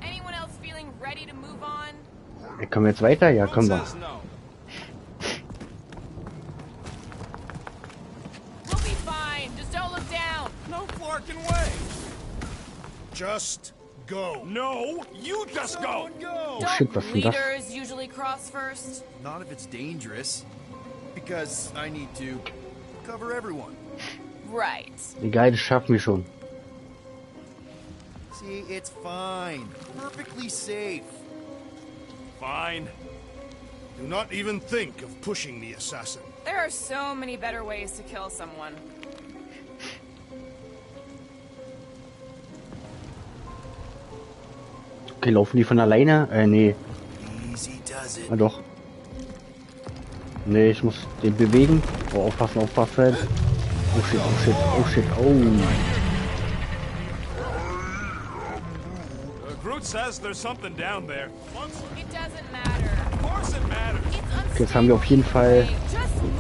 Anyone else feeling ready to move on? Kommen wir jetzt weiter? Ja, Who kommen wir. says no? We'll be fine. Just don't look down. No flarking way. Just go. No, you just go. Go! Don't shit, was denn das? leaders usually cross first? Not if it's dangerous. Because I need to cover everyone. Right. Egal, das schaffen wir schon. See, it's fine. Perfectly safe. Fine. Do not even think of pushing the assassin. There are so many better ways to kill someone. Okay, laufen die von alleine? Nee. Easy does it. Ah, doch. Nee, ich muss den bewegen. Oh, aufpassen, aufpassen. Oh shit, oh shit, oh shit, oh. Groot says there's something down there. It doesn't matter. Of course it matters. It's unstable. Jetzt haben wir auf jeden Fall... Just move.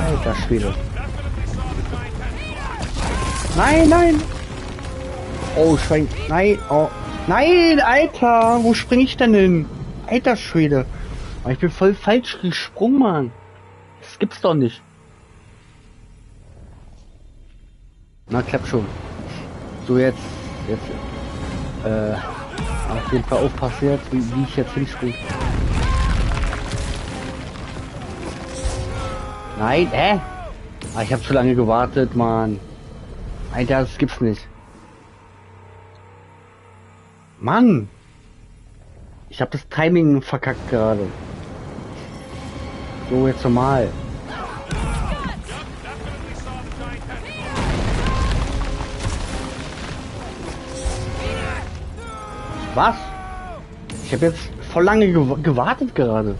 Alter Schwede. Definitely saw the giant tentacles. Nein, nein! Oh, Schwein. Nein, oh. Nein, Alter! Wo spring ich denn hin? Alter Schwede. Aber ich bin voll falsch gesprungen, Mann. Das gibt's doch nicht. Na, klappt schon. So, jetzt. Auf jeden Fall aufpassen jetzt, wie ich jetzt hinspringe. Nein, Ah, ich habe zu lange gewartet, Mann. Alter, das gibt's nicht. Mann! Ich habe das Timing verkackt gerade. So, jetzt normal. Was? Ich habe jetzt voll lange gewartet gerade.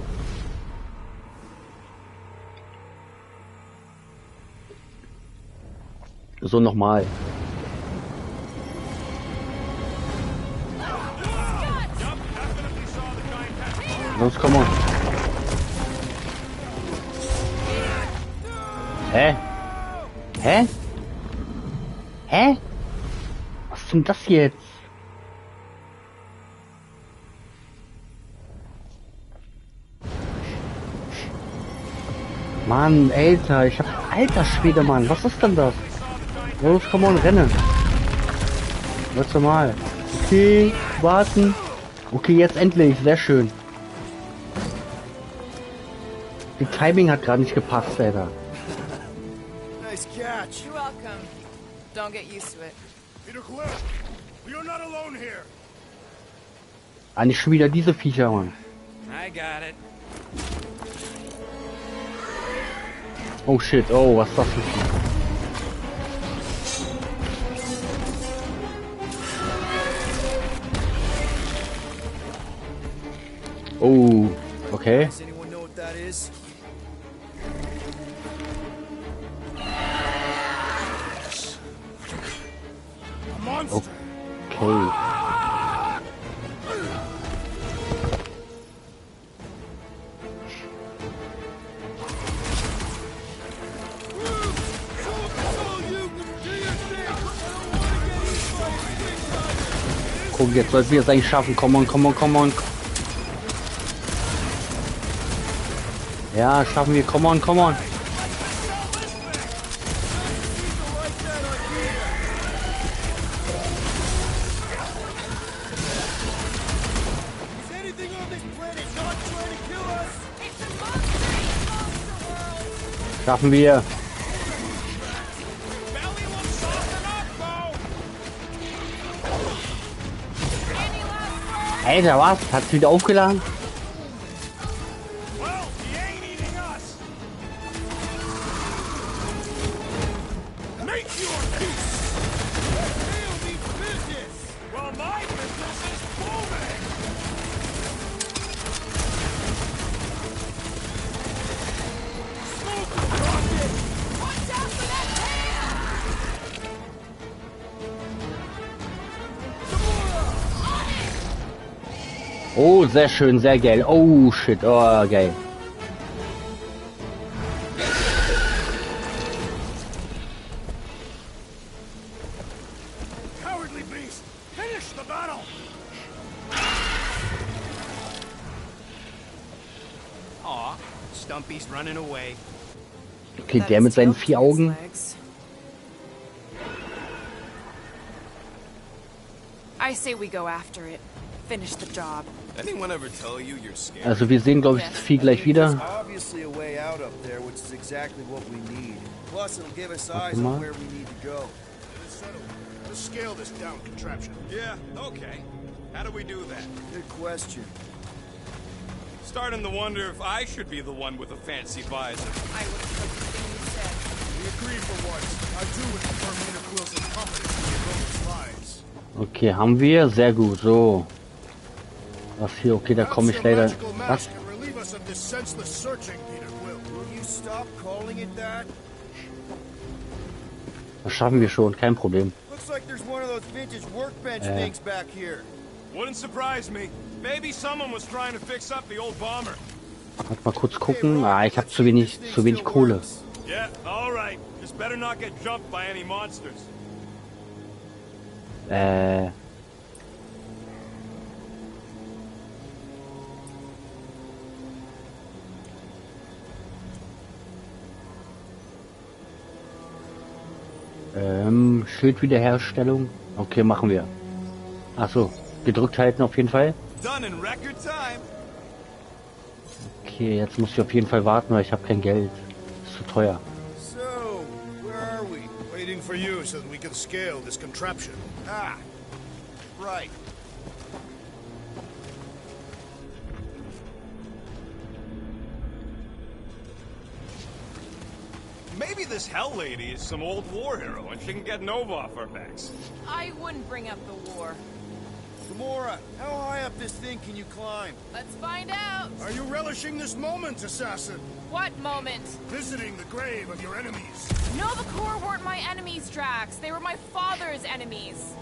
So, nochmal. Los, komm on. Hä? Hä? Hä? Was ist denn das jetzt? Mann, Alter, ich hab... Alter Schwede, Mann, was ist denn das? Los, komm on, renne. Ganz normal. Okay, warten. Okay, jetzt endlich, sehr schön. Die Timing hat gerade nicht gepasst, Alter. Nice catch. You're welcome. Don't get used to it. Peter Quill, we are not alone here. Ah, nicht schon wieder diese Viecher, Mann. I got it. Oh shit, oh, was ist das für ein Vieh? Oh, okay. Does anyone know what that is? A monster. Okay. Guck, jetzt sollten wir es eigentlich schaffen. Come on, come on, come on. Ja, schaffen wir. Come on, come on. Schaffen wir. Alter, was? Hat's wieder aufgeladen? Oh, sehr schön, sehr geil. Oh, shit, oh, geil. Cowardly beast! Finish the battle! Aw, Stumpy's running away. Okay, der mit seinen 4 Augen. I say we go after it. Finish the job. Anyone ever tell you you're scared? Also wir sehen, glaube ich, das Vieh gleich wieder. Obviously a way out up there, which is exactly what we need. Plus, it'll give us eyes on where we need to go. Let's settle. Let's scale this down contraption. Yeah, okay. How do we do that? Good question. Starting to wonder if I should be the one with a fancy visor. I would have put the thing you said. We agree for once. I too would confirm Nina Quill's incompetence in the Roman's lies. Okay, haben wir. Sehr gut, so. Was hier? Okay, da komme ich leider... Was? Das schaffen wir schon, kein Problem. Wouldn't surprise me. Maybe someone was trying to fix up the old bomber. Warte mal kurz gucken. Ah, ich habe zu wenig Kohle. Yeah, all right. Just better not get jumped by any monsters. Schildwiederherstellung. Okay, machen wir. Achso, gedrückt halten auf jeden Fall. Done in record time. Okay, jetzt muss ich auf jeden Fall warten, weil ich habe kein Geld. Ist zu teuer. So, where are we? Waiting for you so that we can scale this contraption. Ah, right. Maybe this Hell Lady is some old war hero and she can get Nova off our backs. I wouldn't bring up the war. Gamora, how high up this thing can you climb? Let's find out. Are you relishing this moment, assassin? What moment? Visiting the grave of your enemies. Nova Corps weren't my enemies, Drax. They were my father's enemies.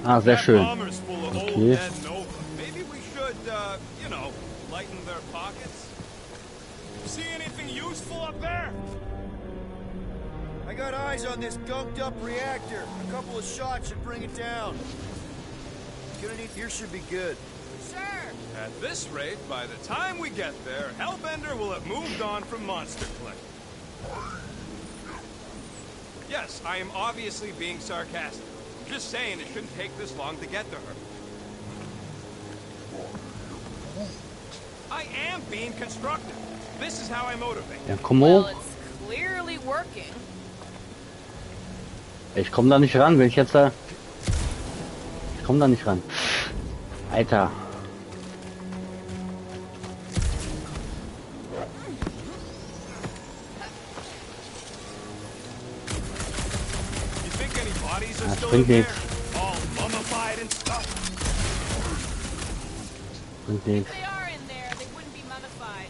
Ah, sehr schön. Bomber's full of old Okay. dead Nova. Maybe we should, you know, lighten their pockets. See anything useful up there? I got eyes on this gunked up reactor. A couple of shots should bring it down. Gonna need... Here should be good. Sure. At this rate, by the time we get there, Hellbender will have moved on from Monster Click. Yes, I am obviously being sarcastic. Just saying it shouldn't take this long to get to her. I am being constructive. This is how I motivate. Ja, komm Well, hoch. it's clearly working. Ich komme da nicht ran, wenn ich jetzt da... Ich komme da nicht ran. Alter. You think any bodies are Das still in bringt there? nichts. All mummified and stuff. Bringt nichts. If they are in there, they wouldn't be mummified.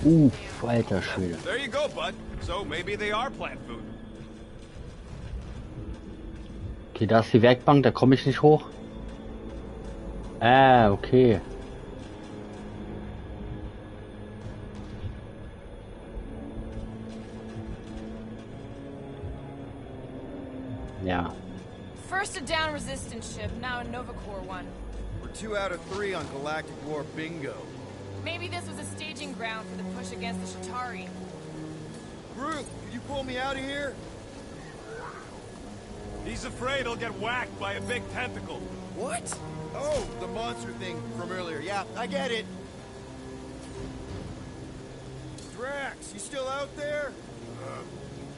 Environment's Alter Schwede. There you go, bud. So maybe they are plant food. Okay, da ist die Werkbank, da komme ich nicht hoch. Ah, okay. Ja. First a down resistance ship, now a Nova Corps one. We're 2 out of 3 on Galactic War bingo. Maybe this was a staging ground for the push against the Shatari. Groot, could you pull me out of here? He's afraid he'll get whacked by a big tentacle. What? Oh, the monster thing from earlier. Yeah, I get it. Drax, you still out there?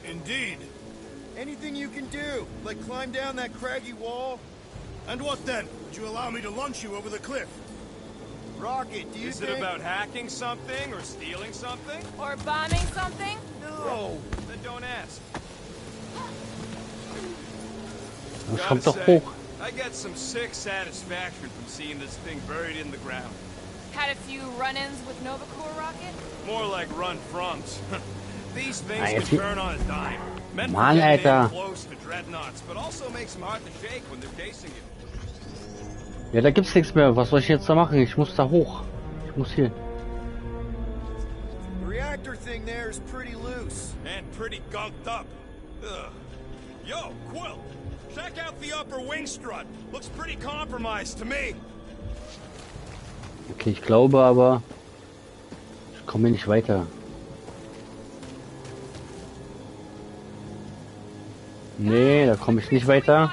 Indeed. Anything you can do, like climb down that craggy wall? And what then? Would you allow me to launch you over the cliff? Rocket, do you Is think... it about hacking something or stealing something? Or bombing something? No! Then don't ask. Das Gotta kommt doch say, hoch. I get some sick satisfaction from seeing this thing buried in the ground. Had a few run-ins with Nova Corps rocket? More like run-froms. These things Ah, can jetzt hier- turn on a dime. Meant for Mann, getting in Alter. close to dreadnoughts, but also makes them hard to shake when they're chasing you. Ja, da gibt's nichts mehr. Was soll ich jetzt da machen? Ich muss da hoch. Ich muss hier. The reactor thing there is pretty loose. And pretty gunked up. Ugh. Yo, Quill! Check out the upper wing strut. Looks pretty compromised to me. Okay, ich glaube aber, ich komme hier nicht weiter. Nee, da komme ich nicht weiter.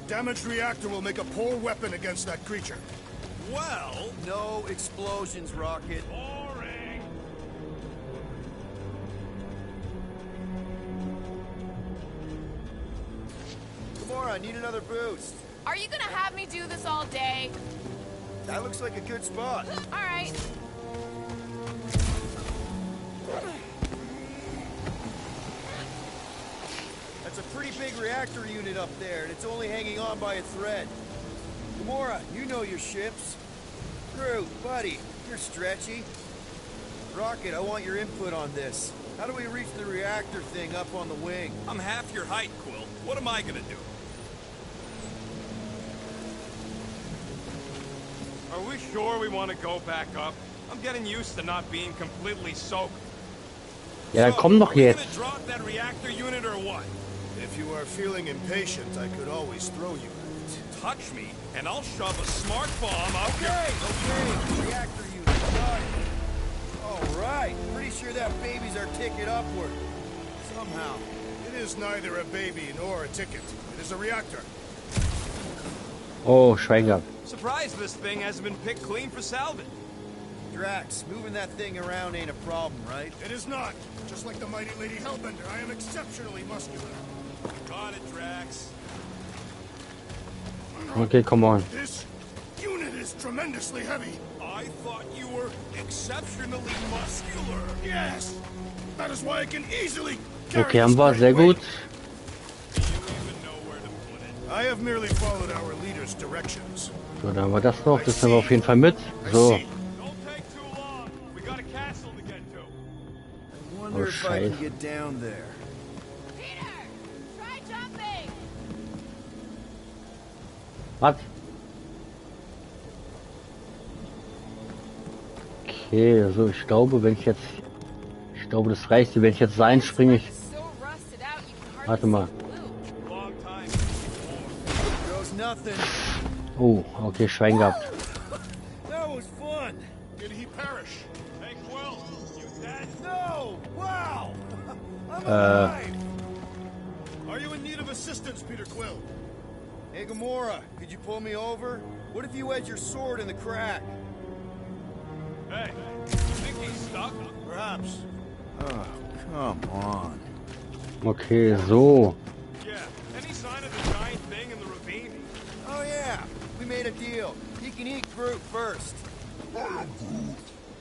Damaged reactor will make a poor weapon against that creature. Well, No explosions, Rocket. boring. Gamora, I need another boost. Are you gonna have me do this all day? That looks like a good spot. Alright. That's a pretty big reactor unit up there, and it's only hanging on by a thread. Gamora, you know your ships. Groot, buddy, you're stretchy. Rocket, I want your input on this. How do we reach the reactor thing up on the wing? I'm half your height, Quill. What am I gonna do? Are we sure we want to go back up? I'm getting used to not being completely soaked. Ja, dann komm doch are we jetzt. gonna drop that reactor unit or what? If you are feeling impatient, I could always throw you at it. Touch me, and I'll shove a smart bomb out your... Okay, reactor unit, got it. All right, pretty sure that baby's our ticket upward. Somehow. It is neither a baby nor a ticket. It is a reactor. Oh, Schwein gehabt. Surprised this thing hasn't been picked clean for salvage. Drax, moving that thing around ain't a problem, right? It is not. Just like the mighty Lady Hellbender, I am exceptionally muscular. Got it, Drax. Okay, come on. This unit is tremendously heavy. I thought you were exceptionally muscular. Yes! That is why I can easily carry Okay, haben wir. this Sehr great gut. Do you even know where to put it? weight. I have merely followed our leader's directions. So, dann haben wir das noch. Das nehmen wir auf jeden Fall mit. I So. see. Don't take too long. We got a castle to get to. I wonder Oh, if I can Scheiße. get down there. Peter! Try jumping! Was? Okay, so ich glaube, wenn ich jetzt... Ich glaube, das reicht. Wenn ich jetzt sein springe ich... So rusted out you can hardly Warte mal. see the blue. Long time. Goes nothing. Oh, okay, Schwein gehabt. That was fun. Did he perish? Hey, Quill, you dead? No! Wow! I'm alive! Are you in need of assistance, Peter Quill? Hey, Gamora, could you pull me over? What if you had your sword in the crack? Hey, you think he's stuck? Perhaps. Oh, come on. Okay, so. Yeah. Any sign of the giant thing in the ravine? Oh, yeah. We made a deal. He can eat Groot first.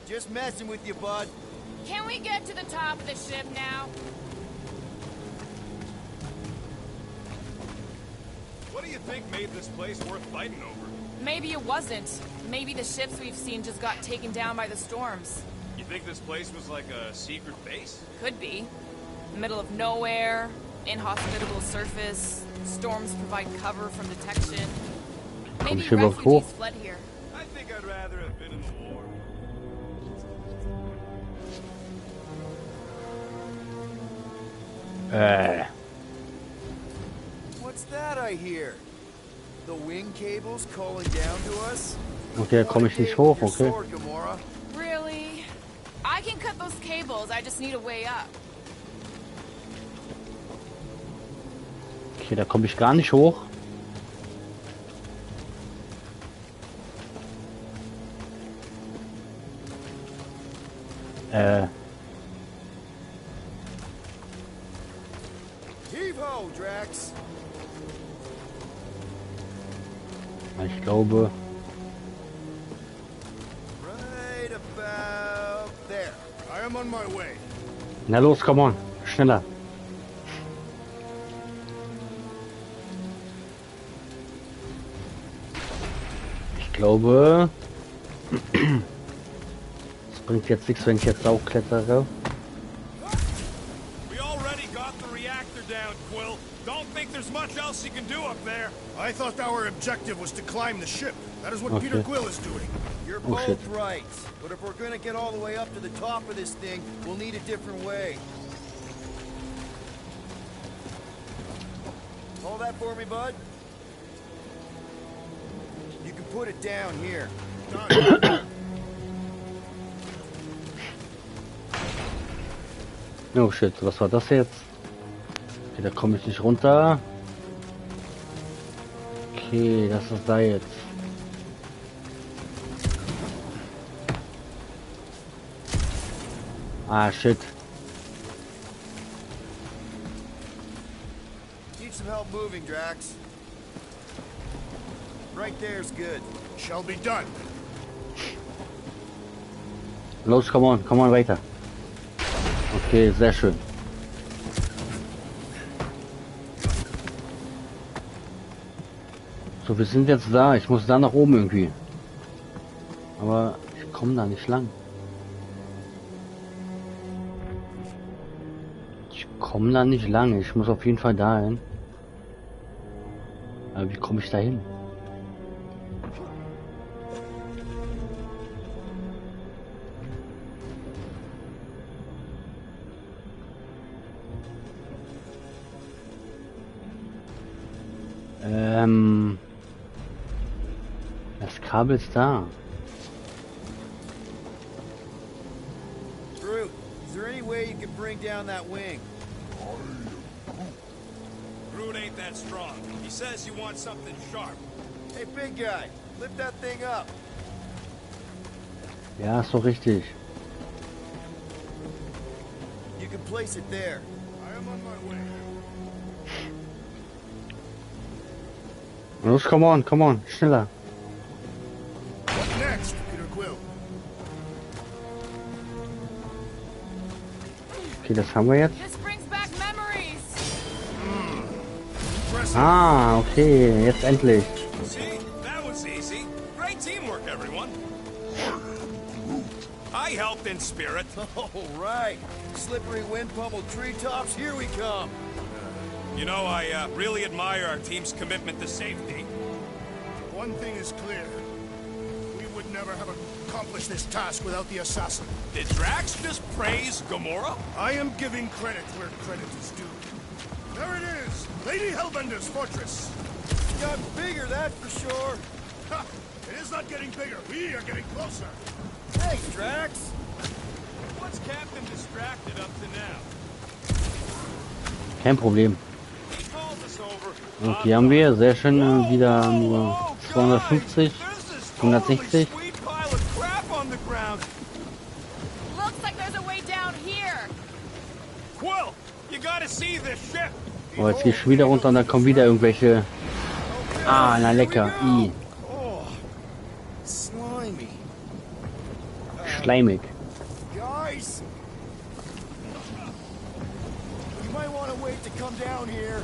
Just messing with you, bud. Can we get to the top of the ship now? What do you think made this place worth fighting over? Maybe it wasn't. Maybe the ships we've seen just got taken down by the storms. You think this place was like a secret base? Could be. Middle of nowhere, inhospitable surface, storms provide cover from detection. Maybe ich überhaupt hoch? refugees fled here. I think I'd rather have been in the war. I hear? The wing cables calling down to us? Okay, da komme ich nicht hoch, okay. Really? I can cut those cables, I just need a way up. Okay, da komme ich gar nicht hoch. Heave-ho, Drax. Ich glaube... Right about there. I am on my way. Na los, come on. Schneller. Ich glaube... Es bringt jetzt nichts, wenn ich jetzt auch klettere. We already got the reactor down, Quill. Don't think there's much else you can do up there. I thought our objective was to climb the ship. That is what Okay. Peter Quill is doing. You're Oh, both shit. right. But if we're gonna get all the way up to the top of this thing, we'll need a different way. Hold that for me, bud. You can put it down here. Oh shit, was war das jetzt? Okay, da komme ich nicht runter. Okay, das ist da jetzt. Ah, shit. Need some help moving, Drax. Right there's good. Shall be done. Los, come on, weiter. Okay, sehr schön. So, wir sind jetzt da. Ich muss da nach oben irgendwie. Aber ich komme da nicht lang. Ich komme da nicht lang. Ich muss auf jeden Fall dahin. Aber wie komme ich da hin? Das Kabel ist da. Groot, is there any way you can bring down that wing? Groot ain't that strong. He says you want something sharp. Hey, big guy, lift that thing up. Ja, ist so richtig. You can place it there. I am on my way. Los, come on, schneller. What next, Peter Quill? Okay, das haben wir jetzt. This brings back memories. Impressive. Ah, okay, jetzt endlich. See? That was easy. Great teamwork, everyone. I helped in spirit. All right. Slippery wind-pummeled treetops, here we come. You know, I really admire our team's commitment to safety. One thing is clear. We would never have accomplished this task without the assassin. Did Drax just praise Gamora? I am giving credit where credit is due. There it is! Lady Hellbender's fortress! Got bigger, that's for sure. Ha! It is not getting bigger. We are getting closer. Thanks, Drax. What's Captain distracted up to now? Kein Problem. He called us over. Und hier haben wir sehr schön wieder nur 250, 160. Sweet pile of crap on the ground. Looks like there's a way down here. Quill, you gotta see this ship. Oh, jetzt gehe ich wieder runter und dann kommen wieder irgendwelche... Ah, na lecker. I. Oh, slimy. Schleimig. Guys! You might want to wait to come down here.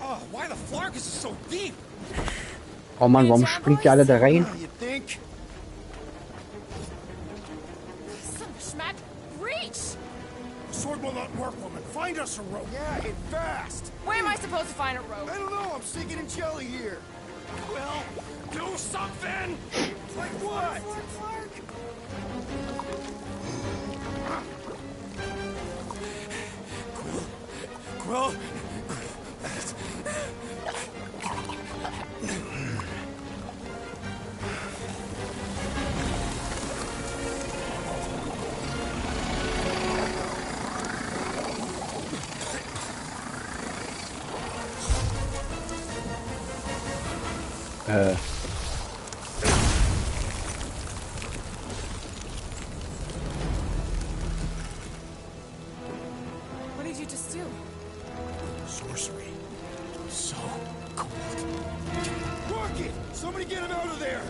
Oh, why the Flarkus is so deep? Oh Mann, warum springt ihr alle da rein? You think? Some schmack. Reach! Sword will not work, woman. Find us a rope. Yeah, and fast. Where am I supposed to find a rope? I don't know, I'm sinking in jelly here. Quill, do something! Like what? Quill, Well... What did you just do? Sorcery. So cool. Rocket! Somebody get him out of there!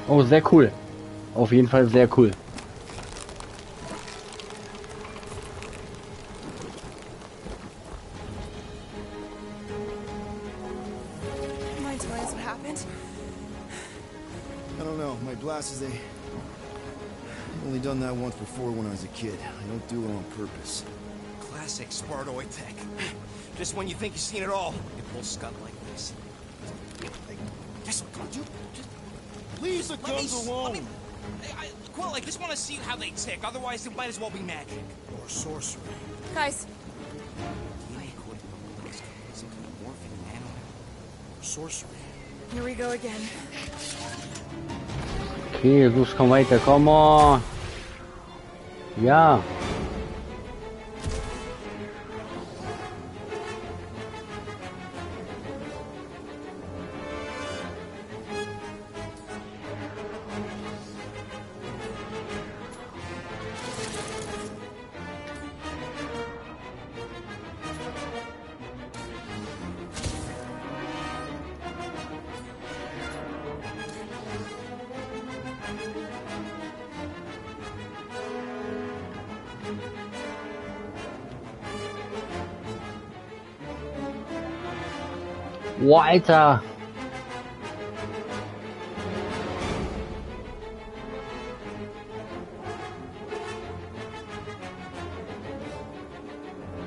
Oh, sehr cool. Auf jeden Fall sehr cool. Mind telling us what happened? I don't know. My glasses, they... I've only done that once before when I was a kid. I don't do it on purpose. Classic Spartoid tech. Just when you think you've seen it all, you pull scud like this. Hey, just, Leave the let me, guns alone! Quill, I just want to see how they tick. Otherwise, it might as well be magic. Or sorcery. Guys, Some kind of morphine nano. Or sorcery. here we go again. Okay, los, komm weiter, komm on. Ja. Boah, Alter.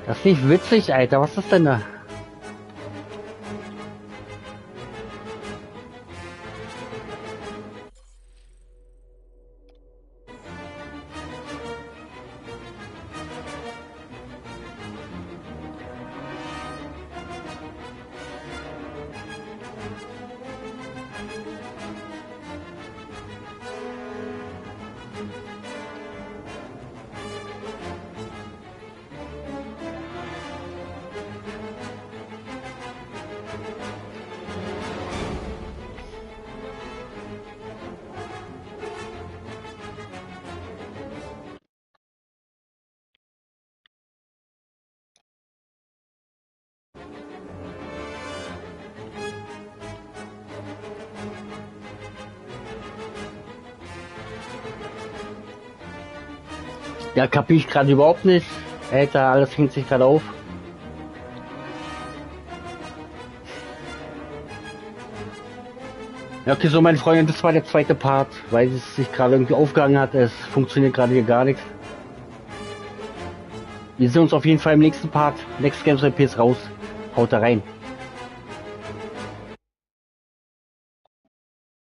Das ist nicht witzig, Alter. Was ist denn da? Ja, kapier ich gerade überhaupt nicht. Alter, alles hängt sich gerade auf. Ja, okay, so meine Freunde, das war der zweite Part, weil es sich gerade irgendwie aufgehangen hat. Es funktioniert gerade hier gar nichts. Wir sehen uns auf jeden Fall im nächsten Part. Next Games PS raus. Haut da rein.